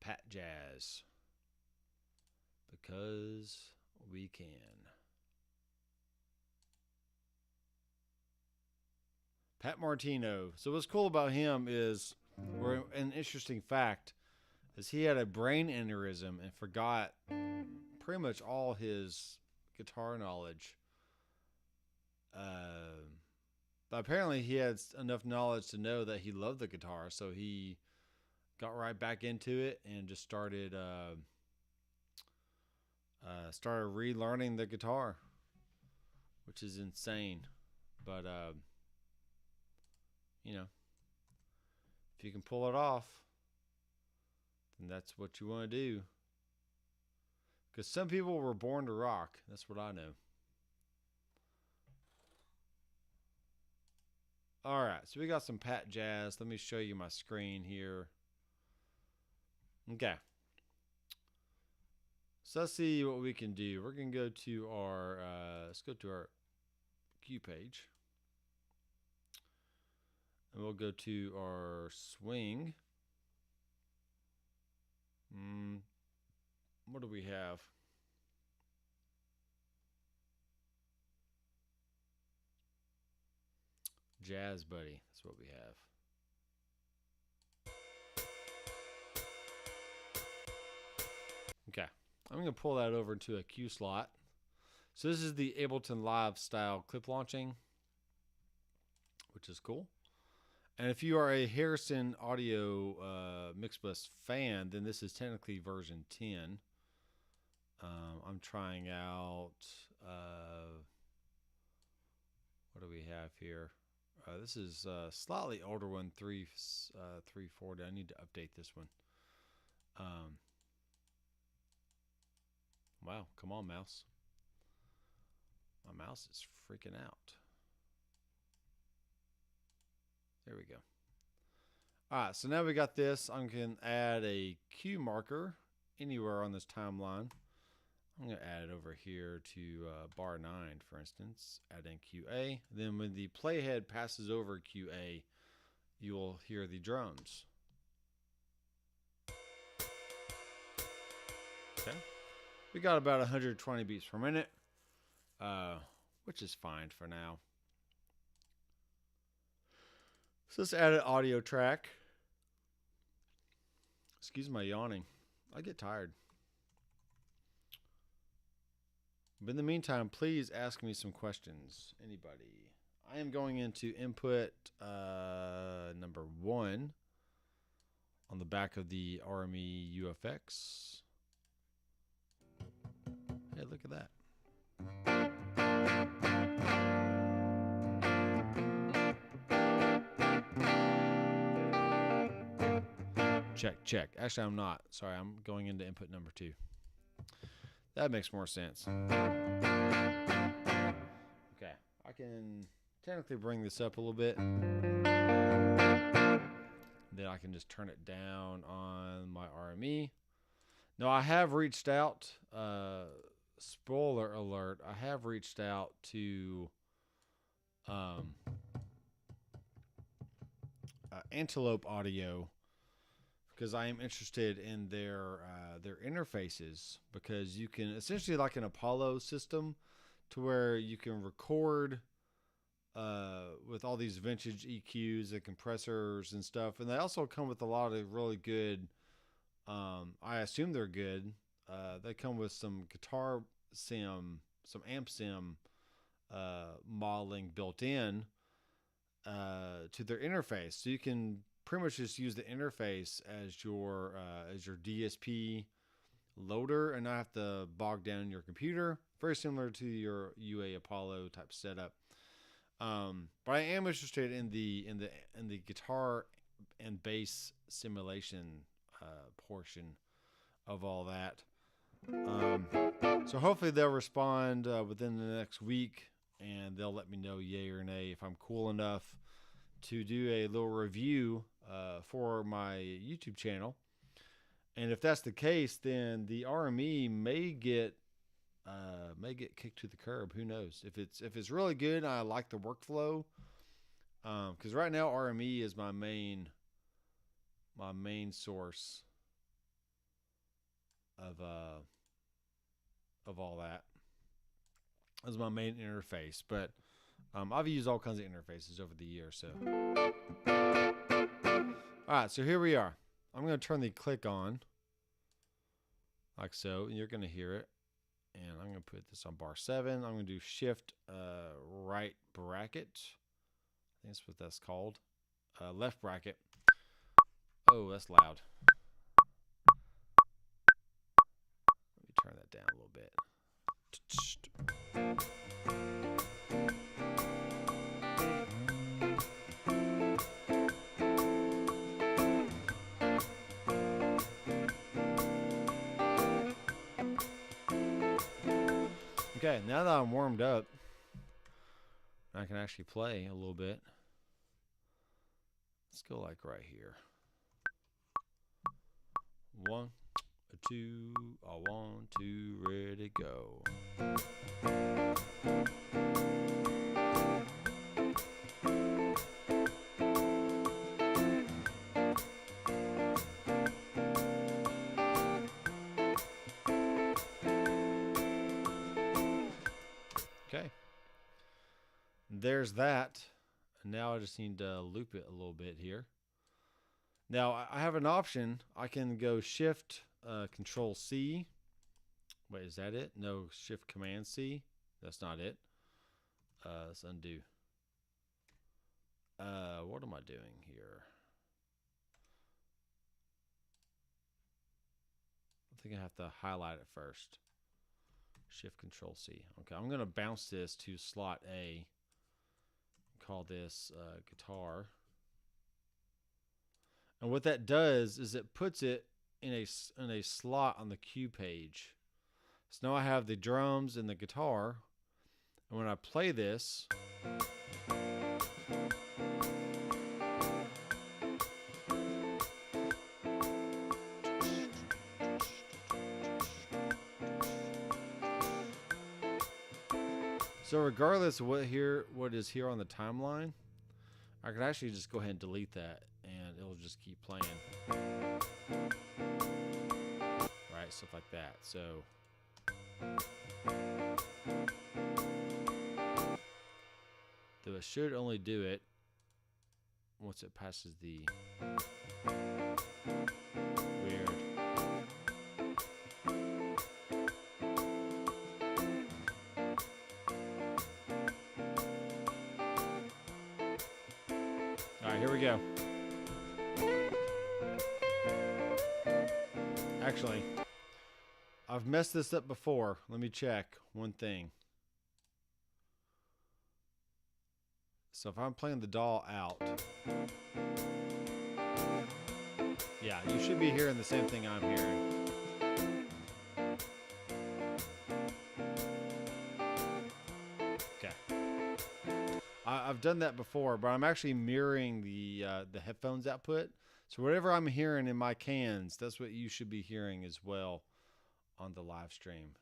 Pat Jazz. Because we can. Pat Martino. So what's cool about him is, or an interesting fact, is he had a brain aneurysm and forgot pretty much all his guitar knowledge. But apparently he had enough knowledge to know that he loved the guitar, so he got right back into it and just started relearning the guitar, which is insane. But you know, if you can pull it off, then that's what you want to do. Because some people were born to rock. That's what I know. All right, so we got some Pat Jazz. Let me show you my screen here. Okay. So let's see what we can do. We're going to go to our, let's go to our cue page. And we'll go to our swing. What do we have? Jazz Buddy. That's what we have. Okay. I'm going to pull that over into a cue slot. So this is the Ableton Live style clip launching, which is cool. And if you are a Harrison Audio Mixbus fan, then this is technically version 10. I'm trying out, what do we have here? This is a slightly older one, 340. I need to update this one. Wow, come on, mouse. My mouse is freaking out. There we go. All right, so now we got this. I can add a cue marker anywhere on this timeline. I'm going to add it over here to bar 9, for instance. Add in QA. Then when the playhead passes over QA, you will hear the drums. Okay. We got about 120 beats per minute, which is fine for now. So let's add an audio track. Excuse my yawning. I get tired. But in the meantime, please ask me some questions. Anybody? I am going into input number 1 on the back of the RME UFX. Hey, look at that. Check. Actually, I'm not. Sorry, I'm going into input number 2. That makes more sense. Okay, I can technically bring this up a little bit. Then I can just turn it down on my RME. Now, I have reached out, spoiler alert, I have reached out to Antelope Audio, because I am interested in their interfaces, because you can essentially, like an Apollo system, to where you can record with all these vintage EQs and compressors and stuff, and they also come with a lot of really good. I assume they're good. They come with some guitar sim, some amp sim modeling built in to their interface, so you can pretty much just use the interface as your DSP loader and not have to bog down your computer. Very similar to your UA Apollo type setup. But I am interested in the guitar and bass simulation portion of all that. So hopefully they'll respond within the next week, and they'll let me know yay or nay if I'm cool enough to do a little review for my YouTube channel. And if that's the case, then the RME may get kicked to the curb. Who knows? If it's really good, and I like the workflow. Because right now RME is my main source of all that. As my main interface, but I've used all kinds of interfaces over the years. So, all right, so here we are. I'm going to turn the click on, like so, and you're going to hear it. And I'm going to put this on bar 7. I'm going to do shift right bracket. I think that's what that's called. Left bracket. Oh, that's loud. Let me turn that down a little bit. Okay, now that I'm warmed up, I can actually play a little bit. Let's go like right here. 1, 2, 1, 2, ready, go. Okay. There's that. Now I just need to loop it a little bit here. Now I have an option. I can go Shift Control C. Wait, is that it? No, Shift Command C. That's not it. Let's undo. What am I doing here? I think I have to highlight it first. Shift Control C. Okay, I'm going to bounce this to slot A. Call this guitar. And what that does is it puts it in a slot on the cue page. So now I have the drums and the guitar. And when I play this, so regardless of what is here on the timeline, I could actually just go ahead and delete that and it'll just keep playing. Right, stuff like that. So though it should only do it once it passes the weird. Alright, here we go. Actually, I've messed this up before. Let me check one thing. So if I'm playing the DAW out, yeah, you should be hearing the same thing I'm hearing. Okay. I've done that before, but I'm actually mirroring the headphones output. So whatever I'm hearing in my cans, that's what you should be hearing as well on the live stream.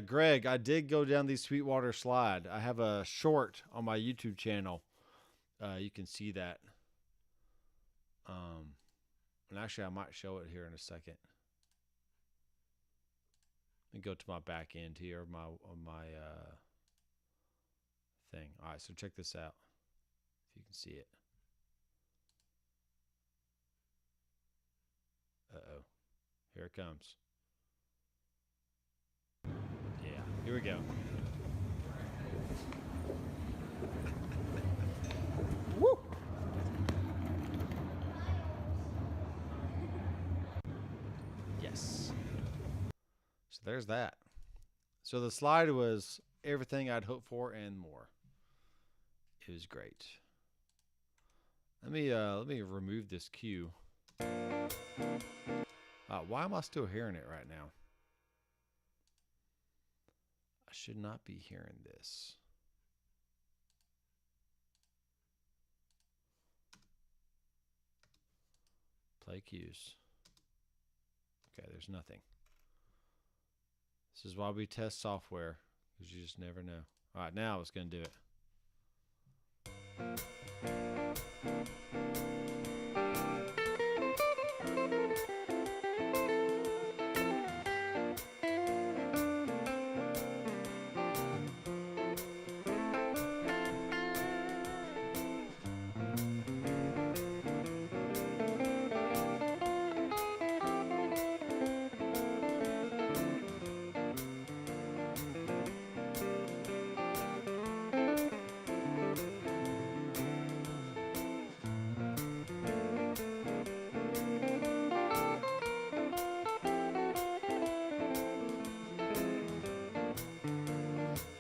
Greg, I did go down the Sweetwater slide. I have a short on my YouTube channel. You can see that. And actually, I might show it here in a second. Let me go to my back end here, my thing. All right, so check this out. If you can see it. Uh-oh. Here it comes. Yeah, here we go. Woo! Yes. So there's that. So the slide was everything I'd hoped for and more. It was great. Let me remove this cue. Why am I still hearing it right now? I should not be hearing this. Play cues. Okay, there's nothing. This is why we test software, because you just never know. All right, now it's going to do it.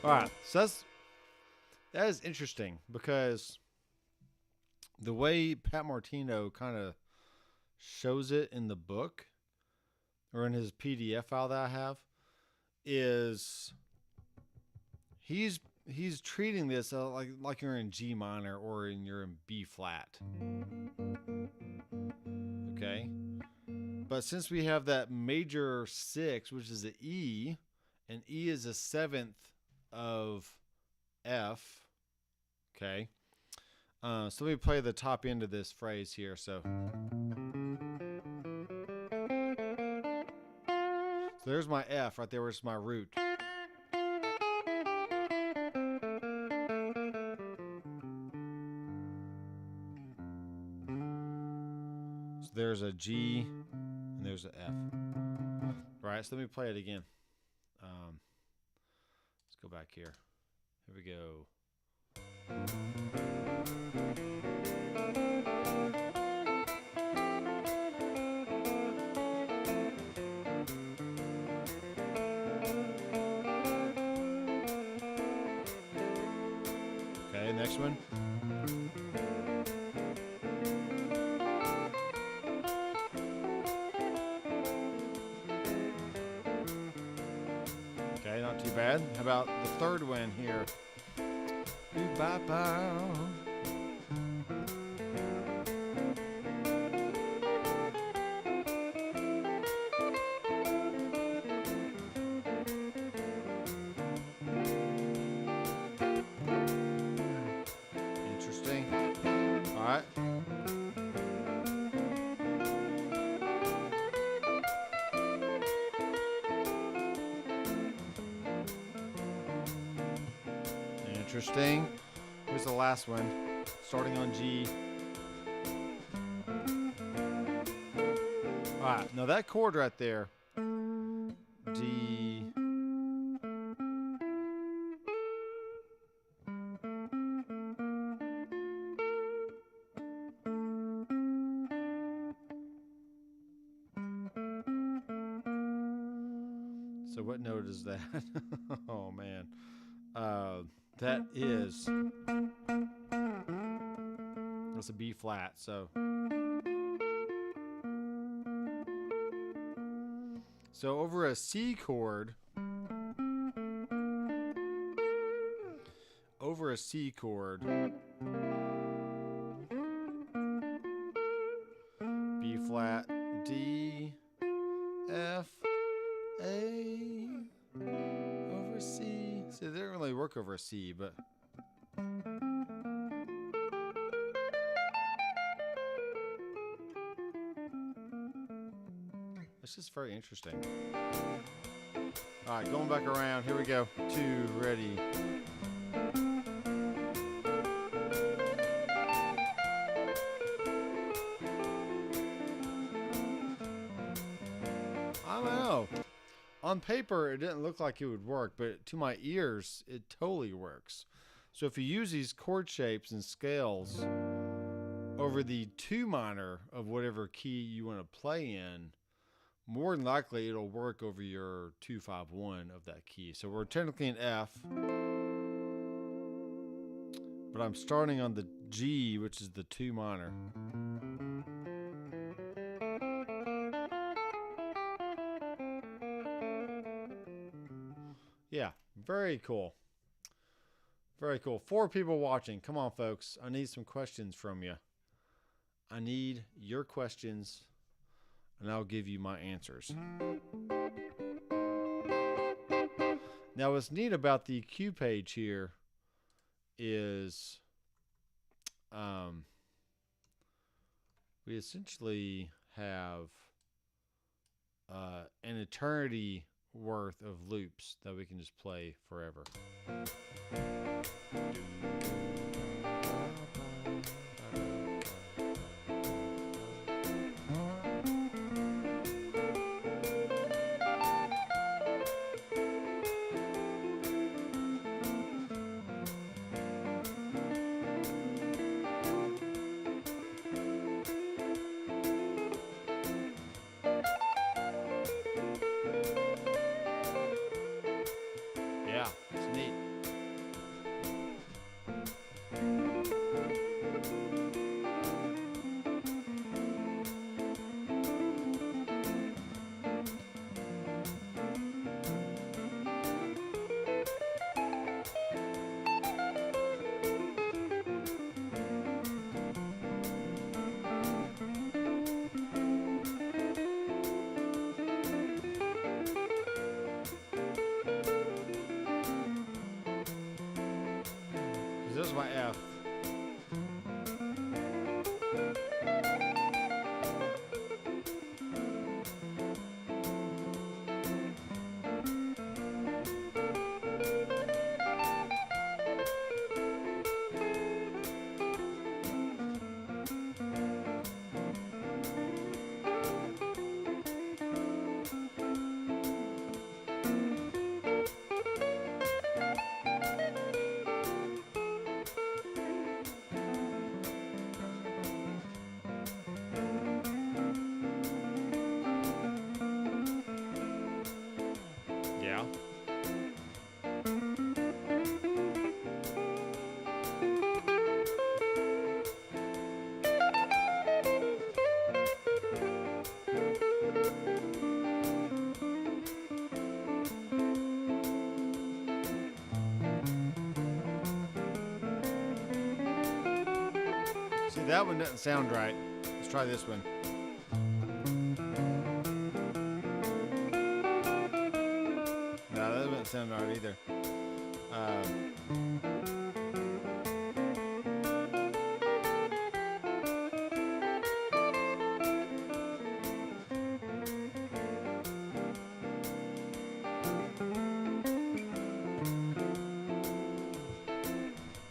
All right, so that is interesting, because the way Pat Martino kind of shows it in the book, or in his PDF file that I have, is he's treating this like you're in G minor or you're in B flat. Okay, but since we have that major 6, which is the E, and E is a 7th of F. Okay. So let me play the top end of this phrase here. So there's my F right there, where it's my root. So there's a G and there's an F. Right, so let me play it again. Let's go back here. Here we go. Okay, next one. Okay, not too bad. How about the third one here? Bye-bye. Interesting. All right. Interesting. Here's the last one, starting on G. All right, now that chord right there, D. So what note is that? Oh man. That is, that's a B flat. So over a C chord, B flat, D, F, A, over C. See, they don't really work over a C, but it's just very interesting. All right, going back around. Here we go. 2, ready. I don't know. On paper, it didn't look like it would work, but to my ears, it totally works. So if you use these chord shapes and scales over the 2 minor of whatever key you want to play in, more than likely it'll work over your 2-5-1 of that key. So we're technically in F, but I'm starting on the G, which is the 2 minor. Yeah, very cool. Very cool. 4 people watching. Come on, folks. I need some questions from you. I need your questions and I'll give you my answers. Now, what's neat about the cue page here is we essentially have an eternity worth of loops that we can just play forever. Yeah, it's neat. This is my F. Yeah. See, that one doesn't sound right. Let's try this one. No, that doesn't sound right either.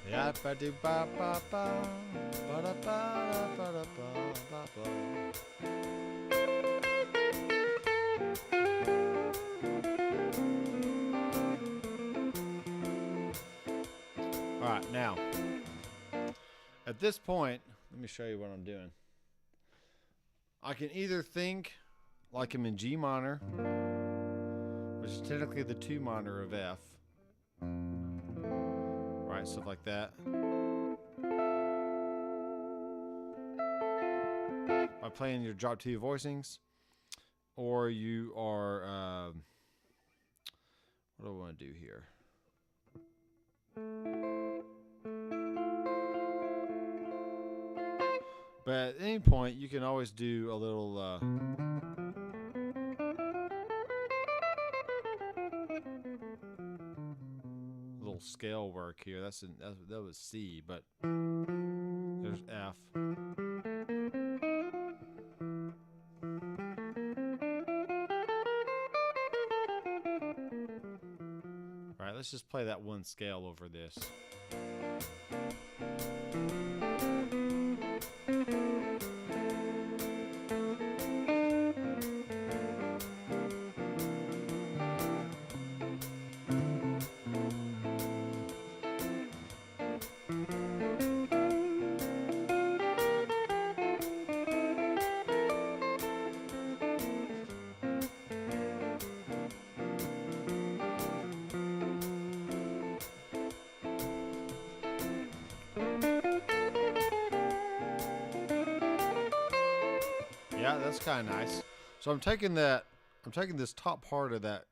Yeah, ba do ba ba ba ba da ba ba da ba ba. All right, now at this point, let me show you what I'm doing. I can either think like I'm in G minor, which is technically the 2 minor of F. Right, stuff like that. By playing your drop 2 voicings, or you are, what do I want to do here? But at any point, you can always do a little, scale work here. That was C, but there's F. All right, let's just play that one scale over this. Yeah, that's kind of nice. So I'm taking this top part of that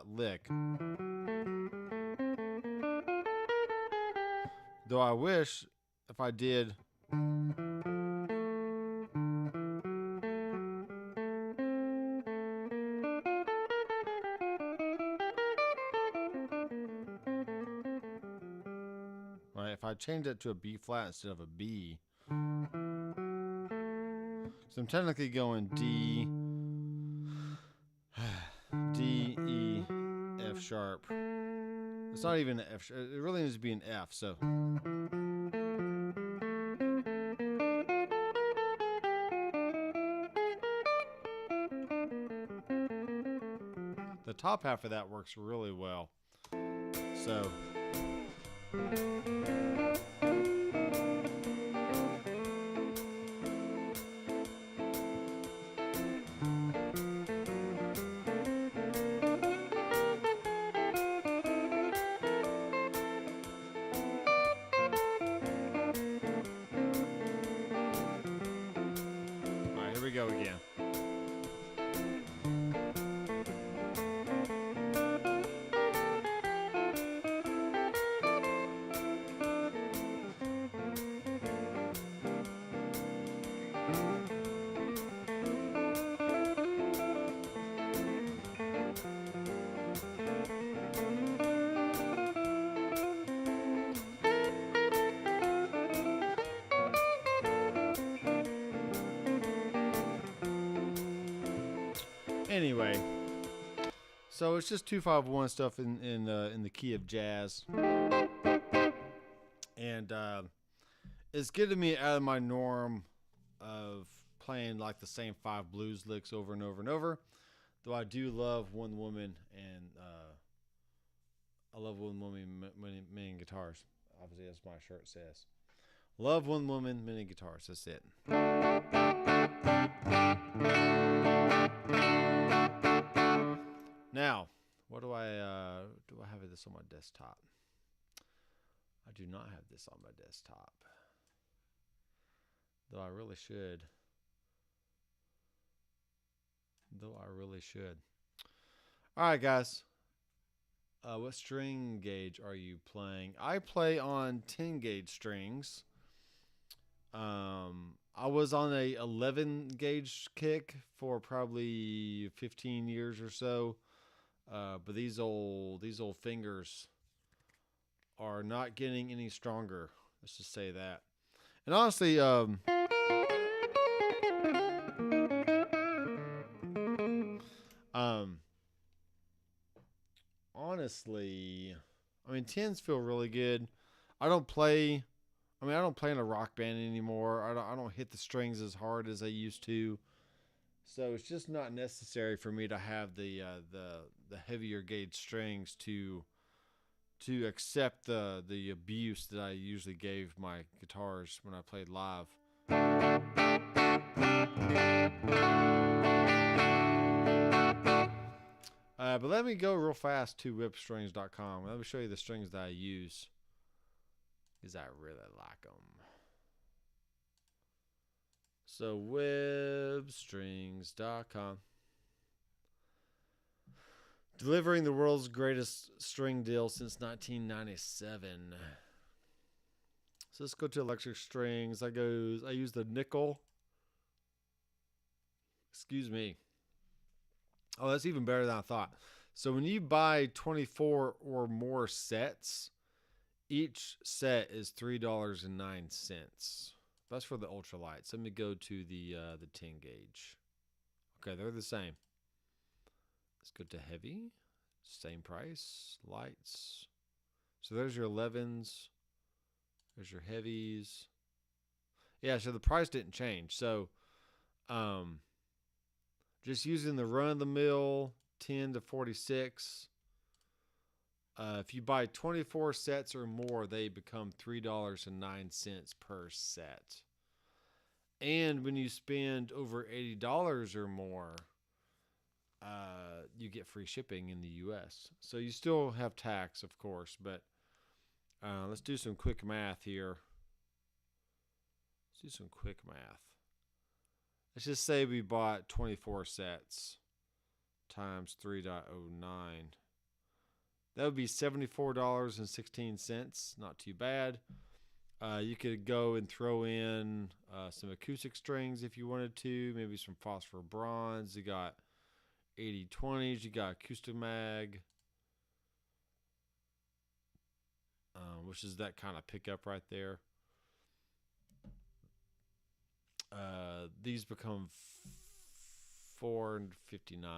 lick. Though I wish if I did I change that to a B flat instead of a B, so I'm technically going D, D, E, F sharp. It's not even an F. It really needs to be an F. So. The top half of that works really well. So. Alright, here we go again. Anyway, so it's just 251 stuff in the key of jazz, and it's getting me out of my norm of playing like the same 5 blues licks over and over and over. Though I do love One Woman, and I love One Woman, many guitars. Obviously, as my shirt says, love One Woman, many guitars. That's it. Now, what do I have this on my desktop? I do not have this on my desktop, though I really should. All right, guys. What string gauge are you playing? I play on 10 gauge strings. I was on a 11 gauge kick for probably 15 years or so. But these old fingers are not getting any stronger. Let's just say that. And honestly, I mean, 10s feel really good. I don't play in a rock band anymore. I don't hit the strings as hard as I used to. So it's just not necessary for me to have the heavier gauge strings to accept the abuse that I usually gave my guitars when I played live. But let me go real fast to whipstrings.com. Let me show you the strings that I use, because I really like them. So whipstrings.com. Delivering the world's greatest string deal since 1997. So let's go to electric strings. I use the nickel. Excuse me. Oh, that's even better than I thought. So when you buy 24 or more sets, each set is $3.09. That's for the ultralights. Let me go to the 10 gauge. Okay, they're the same. Let's go to heavy. Same price. Lights. So there's your 11s. There's your heavies. Yeah, so the price didn't change. So just using the run-of-the-mill 10 to 46. If you buy 24 sets or more, they become $3.09 per set. And when you spend over $80 or more, you get free shipping in the U.S. So you still have tax, of course, but let's do some quick math here. Let's do some quick math. Let's just say we bought 24 sets times 3.09. That would be $74.16. Not too bad. You could go and throw in some acoustic strings if you wanted to. Maybe some phosphor bronze. You got 80/20s. You got acoustic mag. which is that kind of pickup right there. These become $4.59,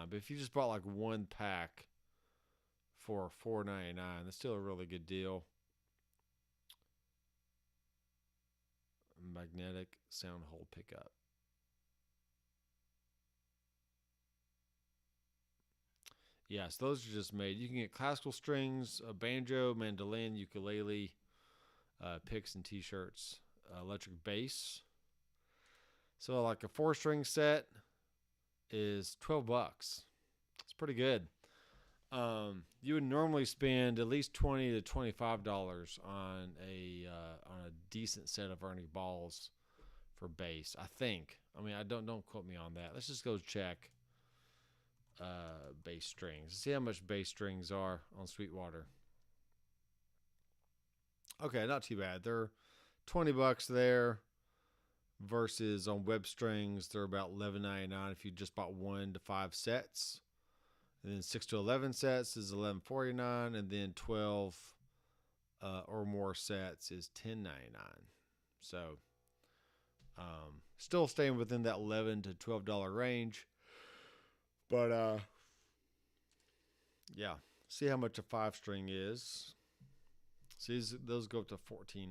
but if you just bought like one pack for $4.99, that's still a really good deal. Magnetic sound hole pickup. Yes, those are just made. You can get classical strings, a banjo, mandolin, ukulele, picks and t-shirts, electric bass. So like a 4-string set is $12. It's pretty good. You would normally spend at least $20 to $25 on a decent set of Ernie balls for bass. I think. I mean, I don't quote me on that. Let's just go check bass strings. See how much bass strings are on Sweetwater. Okay, not too bad. They're $20 there. Versus on web strings, they're about $11.99 if you just bought 1 to 5 sets. And then 6 to 11 sets is $11.49, and then 12 or more sets is $10.99. So, still staying within that $11 to $12 range. But yeah, see how much a 5-string is. See, those go up to $14.99,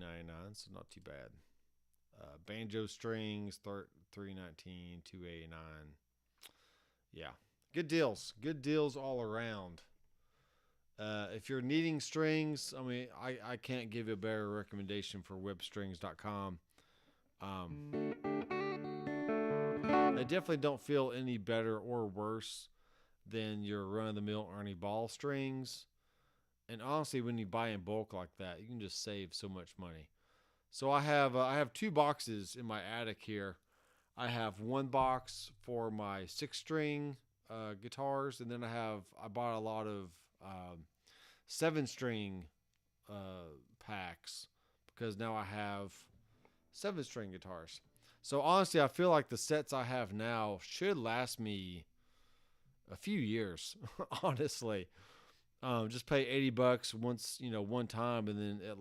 so not too bad. Banjo strings, $3.19, $2.89. Yeah, good deals. Good deals all around. If you're needing strings, I mean, I can't give you a better recommendation for webstrings.com. They definitely don't feel any better or worse than your run-of-the-mill Ernie Ball strings. And honestly, when you buy in bulk like that, you can just save so much money. So I have 2 boxes in my attic here. I have one box for my 6-string guitars, and then I bought a lot of 7-string packs because now I have 7-string guitars. So honestly, I feel like the sets I have now should last me a few years. Honestly. Just pay $80 once, one time, and then it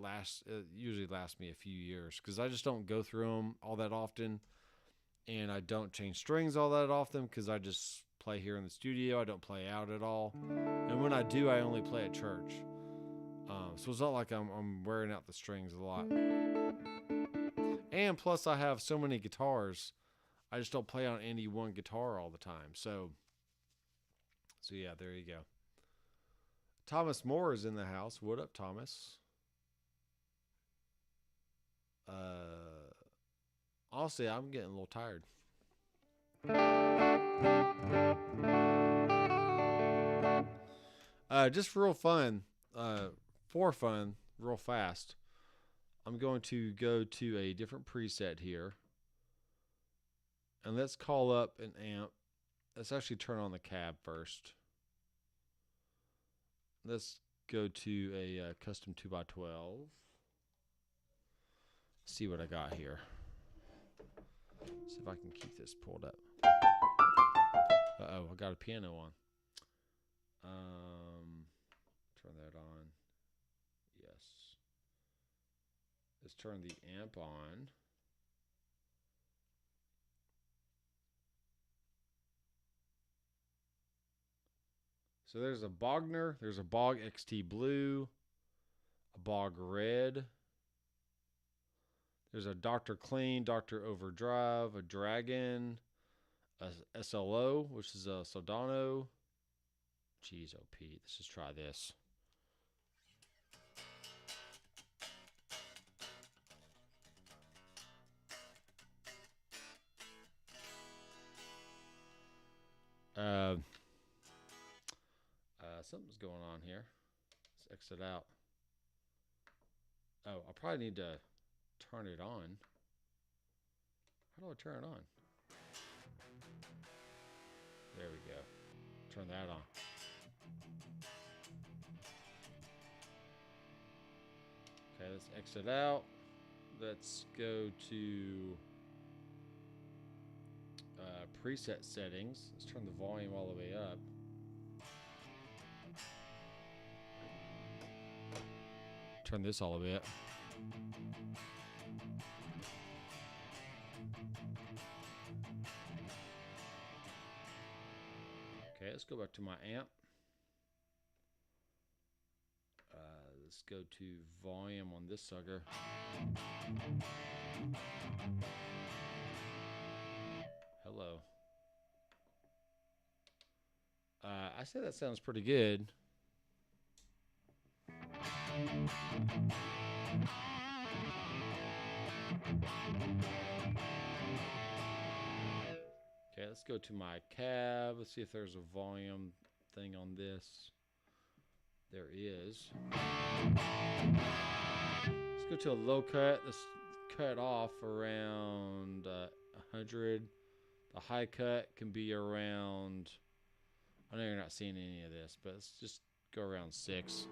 usually lasts me a few years because I just don't go through them all that often, and I don't change strings all that often because I just play here in the studio. I don't play out at all, and when I do, I only play at church. So it's not like I'm wearing out the strings a lot. And plus, I have so many guitars, I just don't play on any one guitar all the time. So yeah, there you go. Thomas Moore is in the house. What up, Thomas? Honestly, I'm getting a little tired. Just for real fun, real fast, I'm going to go to a different preset here. And let's call up an amp. Let's actually turn on the cab first. Let's go to a custom 2x12. See what I got here. See if I can keep this pulled up. Uh-oh, I got a piano on. Turn that on. Yes. Let's turn the amp on. So there's a Bogner, there's a Bog XT Blue, a Bog Red, there's a Dr. Clean, Dr. Overdrive, a Dragon, a SLO, which is a Soldano. Jeez, oh Pete, let's just try this. Something's going on here. Let's exit out. Oh, I probably need to turn it on. How do I turn it on? There we go. Turn that on. Okay, let's exit out. Let's go to preset settings. Let's turn the volume all the way up. Turn this all a bit. Okay, let's go back to my amp. Let's go to volume on this sucker. Hello. I say that sounds pretty good. Okay, let's go to my cab. Let's see if there's a volume thing on this. There is. Let's go to a low cut. Let's cut off around 100. The high cut can be around, I know you're not seeing any of this, but let's just go around 6.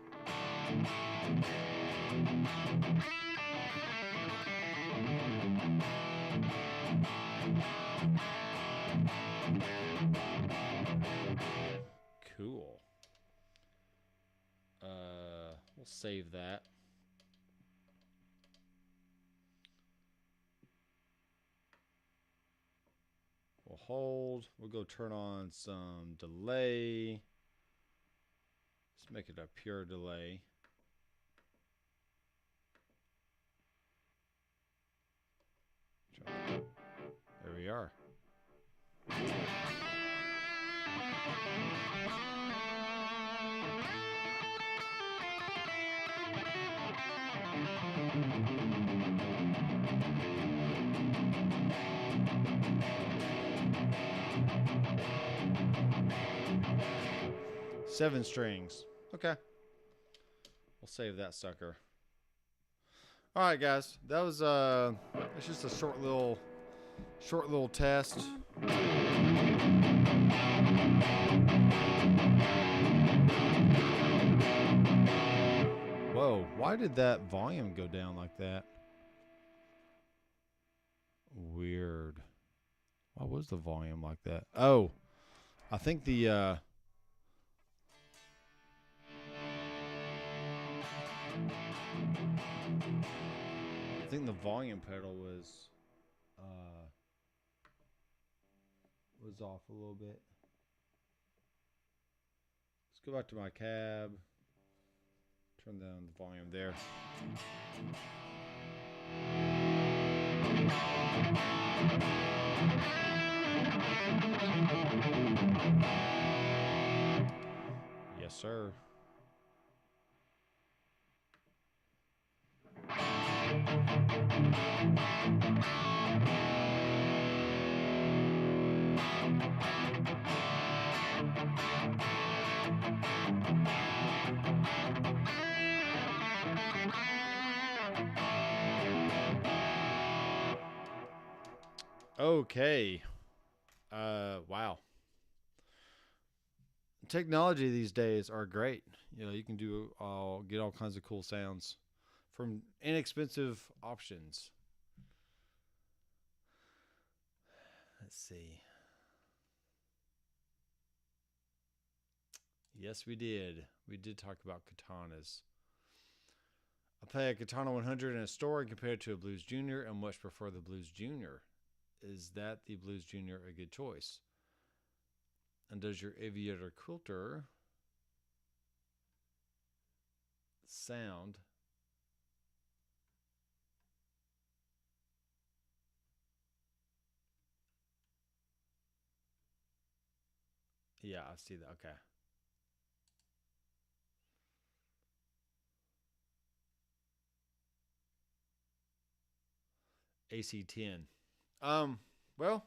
Cool. We'll save that. We'll hold. We'll go turn on some delay. Let's make it a pure delay. There we are. Seven strings. Okay. We'll save that sucker. All right, guys. That was it's just a short little test. Whoa, why did that volume go down like that? Weird. Why was the volume like that? Oh, I think the volume pedal was off a little bit. Let's go back to my cab. Turn down the volume there. Yes, sir. Okay. Wow. Technology these days are great. You know, you can get all kinds of cool sounds from inexpensive options. Let's see. Yes, we did. We did talk about katanas. I play a Katana 100 in a store and compare it to a Blues Junior and much prefer the Blues Junior. Is that the Blues Junior a good choice? And does your aviator quilter sound Yeah, I see that. Okay. AC10. Well,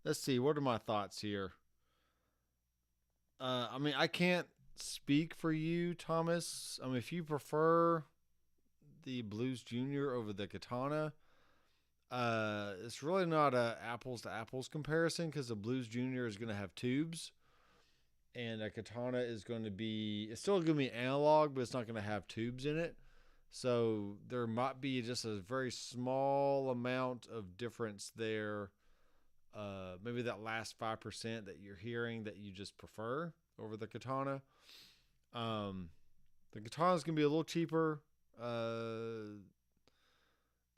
let's see. What are my thoughts here? I mean, I can't speak for you, Thomas. I mean, if you prefer the Blues Junior over the Katana, it's really not a apples to apples comparison because the Blues Junior is going to have tubes, and a Katana is going to be, it's still going to be analog, but it's not going to have tubes in it. So there might be just a very small amount of difference there. Maybe that last 5% that you're hearing that you just prefer over the Katana. The guitar is going to be a little cheaper.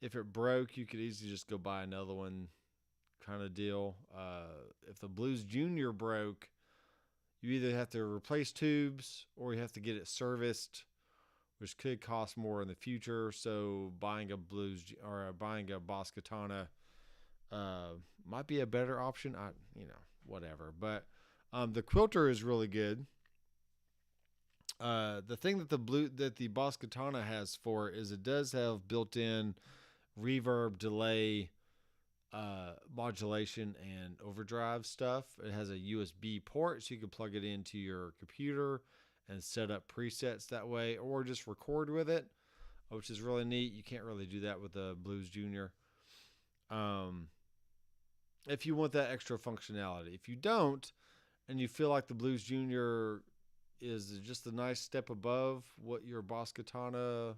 If it broke, you could easily just go buy another one, kind of deal. If the Blues Junior broke, you either have to replace tubes or you have to get it serviced, which could cost more in the future. So buying a buying a Boss Katana might be a better option. Whatever. But the quilter is really good. The thing that the Boss Katana has for it is it does have built-in reverb, delay, modulation, and overdrive stuff. It has a USB port, so you can plug it into your computer and set up presets that way, or just record with it, which is really neat. You can't really do that with the Blues Junior. If you want that extra functionality. If you don't, and you feel like the Blues Junior is just a nice step above what the Boss Katana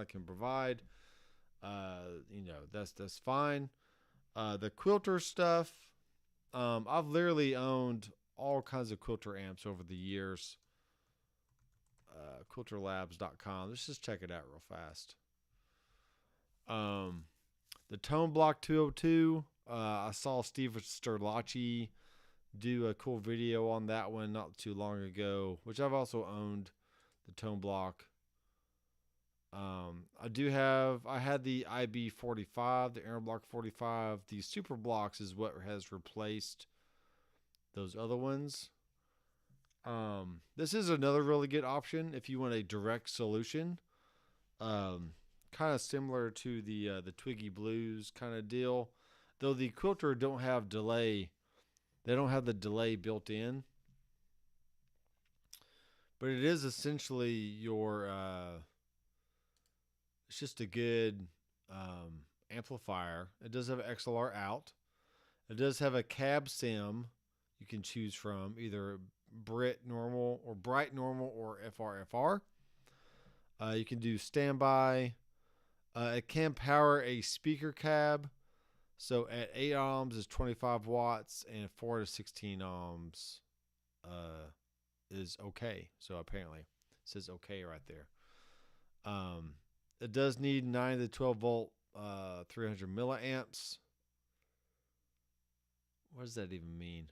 can provide, that's fine. The quilter stuff, I've literally owned all kinds of quilter amps over the years. Quilterlabs.com. Let's just check it out real fast. The Tone Block 202, I saw Steve Sterlacci do a cool video on that one not too long ago, which I've also owned the Tone Block. I had the IB45, the Aaron Block 45. The Super Blocks is what has replaced those other ones. This is another really good option if you want a direct solution. Kind of similar to the Twiggy Blues kind of deal, though the quilter don't have delay. They don't have the delay built in, but it is essentially your. It's just a good amplifier. It does have XLR out. It does have a cab sim you can choose from, either Bright Normal or FR. You can do standby. It can power a speaker cab. So at 8 ohms is 25 watts, and 4 to 16 ohms is okay. So apparently it says okay right there. It does need 9 to 12 volt, 300 milliamps. What does that even mean?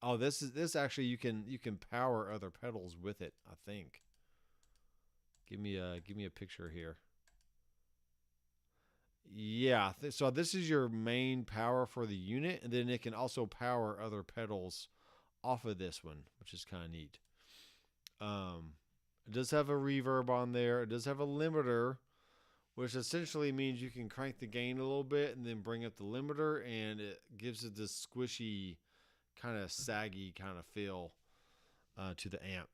Oh, this actually you can power other pedals with it, I think. Give me a picture here. Yeah, so this is your main power for the unit, and then it can also power other pedals off of this one, which is kind of neat. It does have a reverb on there. It does have a limiter, which essentially means you can crank the gain a little bit and then bring up the limiter, and it gives it this squishy, kind of saggy kind of feel to the amp.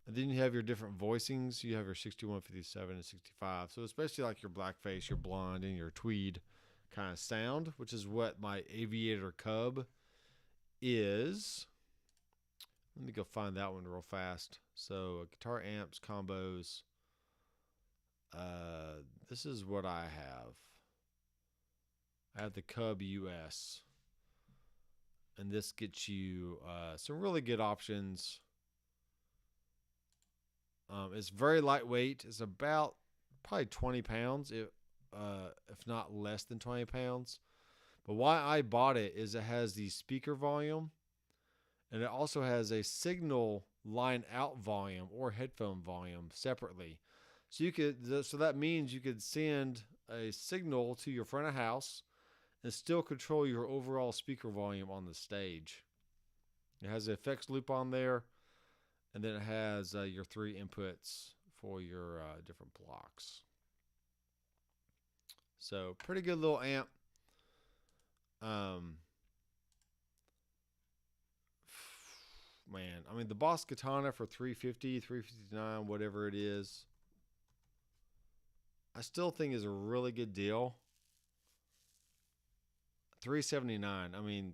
And then you have your different voicings. You have your 61, 57, and 65. So it's basically like your blackface, your blonde, and your tweed kind of sound, which is what my Aviator Cub is. Let me go find that one real fast. So guitar amps, combos. This is what I have. I have the Cub US. And this gets you some really good options. It's very lightweight. It's about probably 20 pounds, if not less than 20 pounds. But why I bought it is it has the speaker volume, and it also has a signal line out volume or headphone volume separately. So that means you could send a signal to your front of house and still control your overall speaker volume on the stage. It has the effects loop on there. And then it has your 3 inputs for your different blocks. So pretty good little amp. Man, I mean the Boss Katana for $350, $359, whatever it is, I still think is a really good deal. $379. I mean,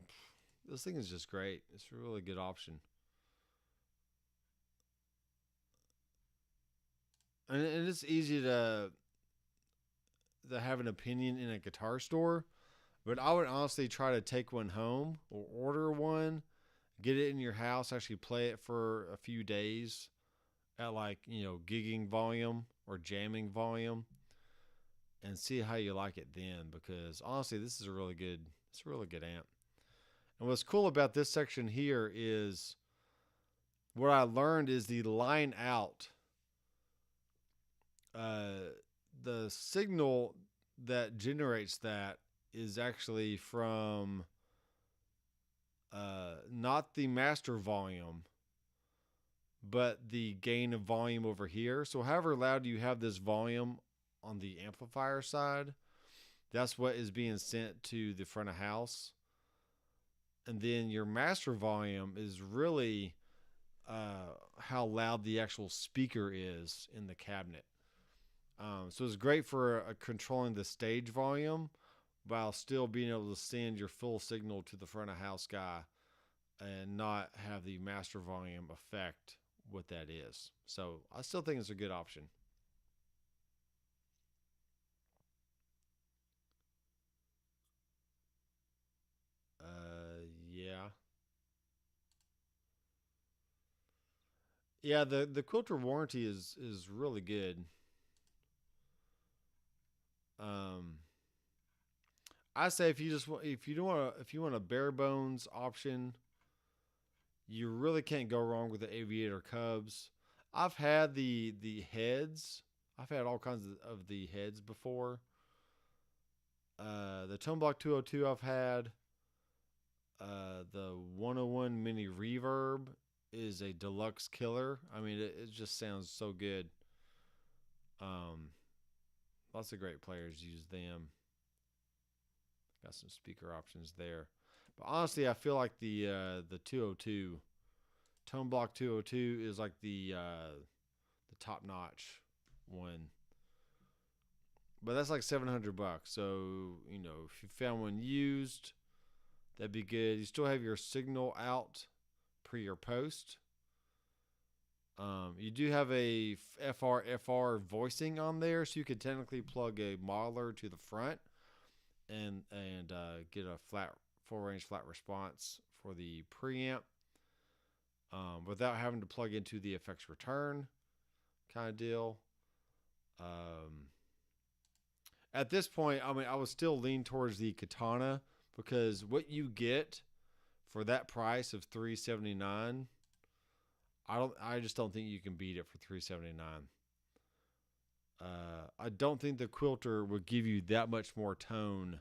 this thing is just great. It's a really good option. And it's easy to have an opinion in a guitar store, but I would honestly try to take one home or order one Get it in your house, actually play it for a few days at like, gigging volume or jamming volume and see how you like it then, because honestly, this is a really good amp. And what's cool about this section here is what I learned is the line out, the signal that generates that is actually from not the master volume, but the gain of volume over here. So however loud you have this volume on the amplifier side, that's what is being sent to the front of house. And then your master volume is really how loud the actual speaker is in the cabinet. So it's great for controlling the stage volume while still being able to send your full signal to the front of house guy and not have the master volume affect what that is. So I still think it's a good option. Yeah. Yeah, the quilter warranty is really good. I say if you want a bare bones option, you really can't go wrong with the Aviator Cubs. I've had the heads. I've had all kinds of the heads before. The Tone Block 202 I've had. The 101 Mini Reverb is a deluxe killer. I mean, it just sounds so good. Lots of great players use them. Got some speaker options there. But honestly, I feel like the 202, Tone Block 202 is like the top notch one. But that's like $700. So, if you found one used, that'd be good. You still have your signal out pre or post. You do have a FR voicing on there, so you could technically plug a modeler to the front and get a full range flat response for the preamp without having to plug into the effects return kind of deal. At this point, I mean, I would still lean towards the Katana, because what you get for that price of $379, I just don't think you can beat it for $379. I don't think the Quilter would give you that much more tone,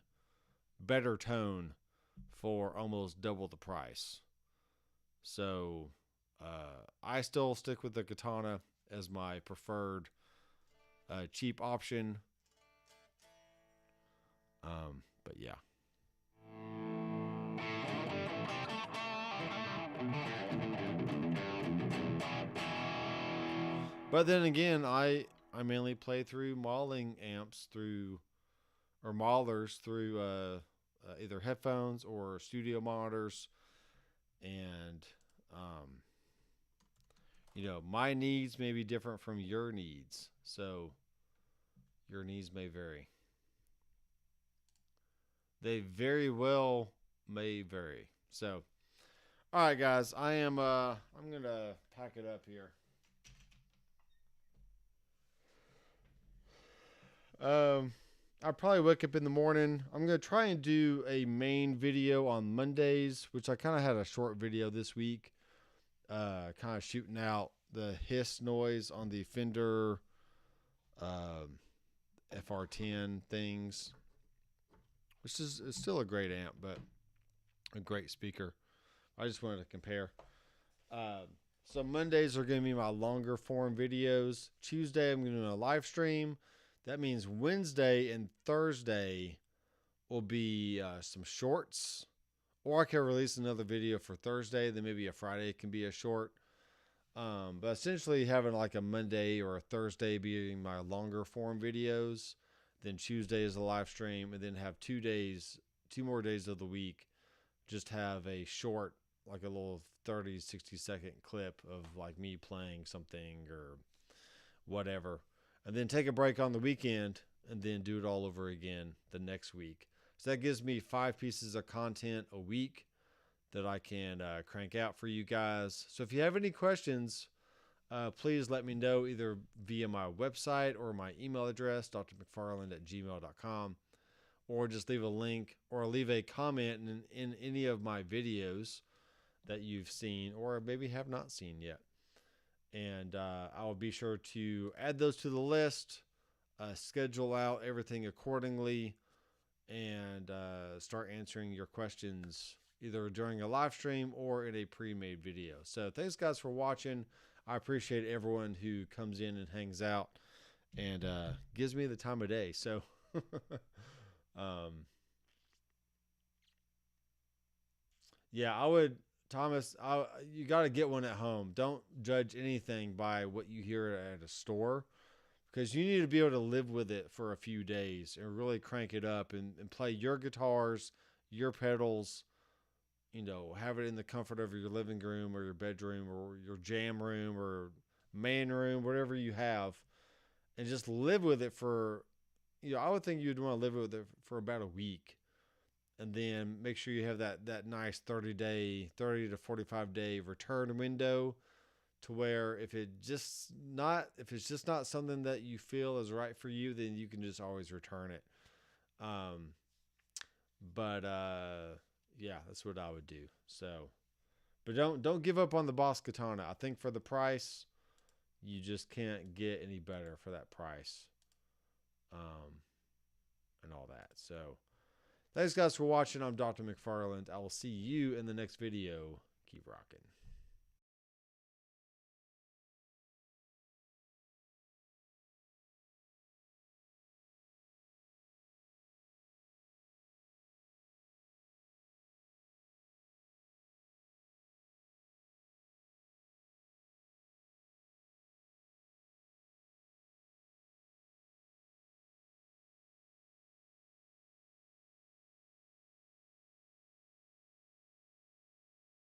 better tone, for almost double the price. So I still stick with the Katana as my preferred cheap option. But yeah. But then again, I mainly play through modeling amps or modelers through either headphones or studio monitors, and my needs may be different from your needs, so your needs may vary. They very well may vary. So, all right, guys, I'm gonna pack it up here. I probably wake up in the morning. I'm going to try and do a main video on Mondays, which I kind of had a short video this week, kind of shooting out the hiss noise on the Fender FR10 things, which is still a great amp, but a great speaker. I just wanted to compare. So Mondays are going to be my longer form videos. Tuesday, I'm going to do a live stream. That means Wednesday and Thursday will be some shorts. Or I can release another video for Thursday. Then maybe a Friday can be a short. But essentially having like a Monday or a Thursday being my longer form videos. Then Tuesday is a live stream. And then have 2 more days of the week. Just have a short, like a little 30, 60-second clip of like me playing something or whatever. And then take a break on the weekend and then do it all over again the next week. So that gives me 5 pieces of content a week that I can crank out for you guys. So if you have any questions, please let me know either via my website or my email address, drmcfarland@gmail.com, or just leave a link or leave a comment in any of my videos that you've seen or maybe have not seen yet. And I will be sure to add those to the list, schedule out everything accordingly, and start answering your questions either during a live stream or in a pre-made video. So thanks guys for watching. I appreciate everyone who comes in and hangs out and gives me the time of day. So yeah, I would, Thomas, you got to get one at home. Don't judge anything by what you hear at a store, because you need to be able to live with it for a few days and really crank it up and play your guitars, your pedals, have it in the comfort of your living room or your bedroom or your jam room or main room, whatever you have, and just live with it for, I would think you'd want to live with it for about a week. And then make sure you have that nice 30 to 45 day return window, to where if it's just not something that you feel is right for you, then you can just always return it. Yeah, that's what I would do. So, but don't give up on the Boss Katana. I think for the price, you just can't get any better for that price. And all that. So, thanks guys for watching. I'm Dr. McFarland. I will see you in the next video. Keep rocking.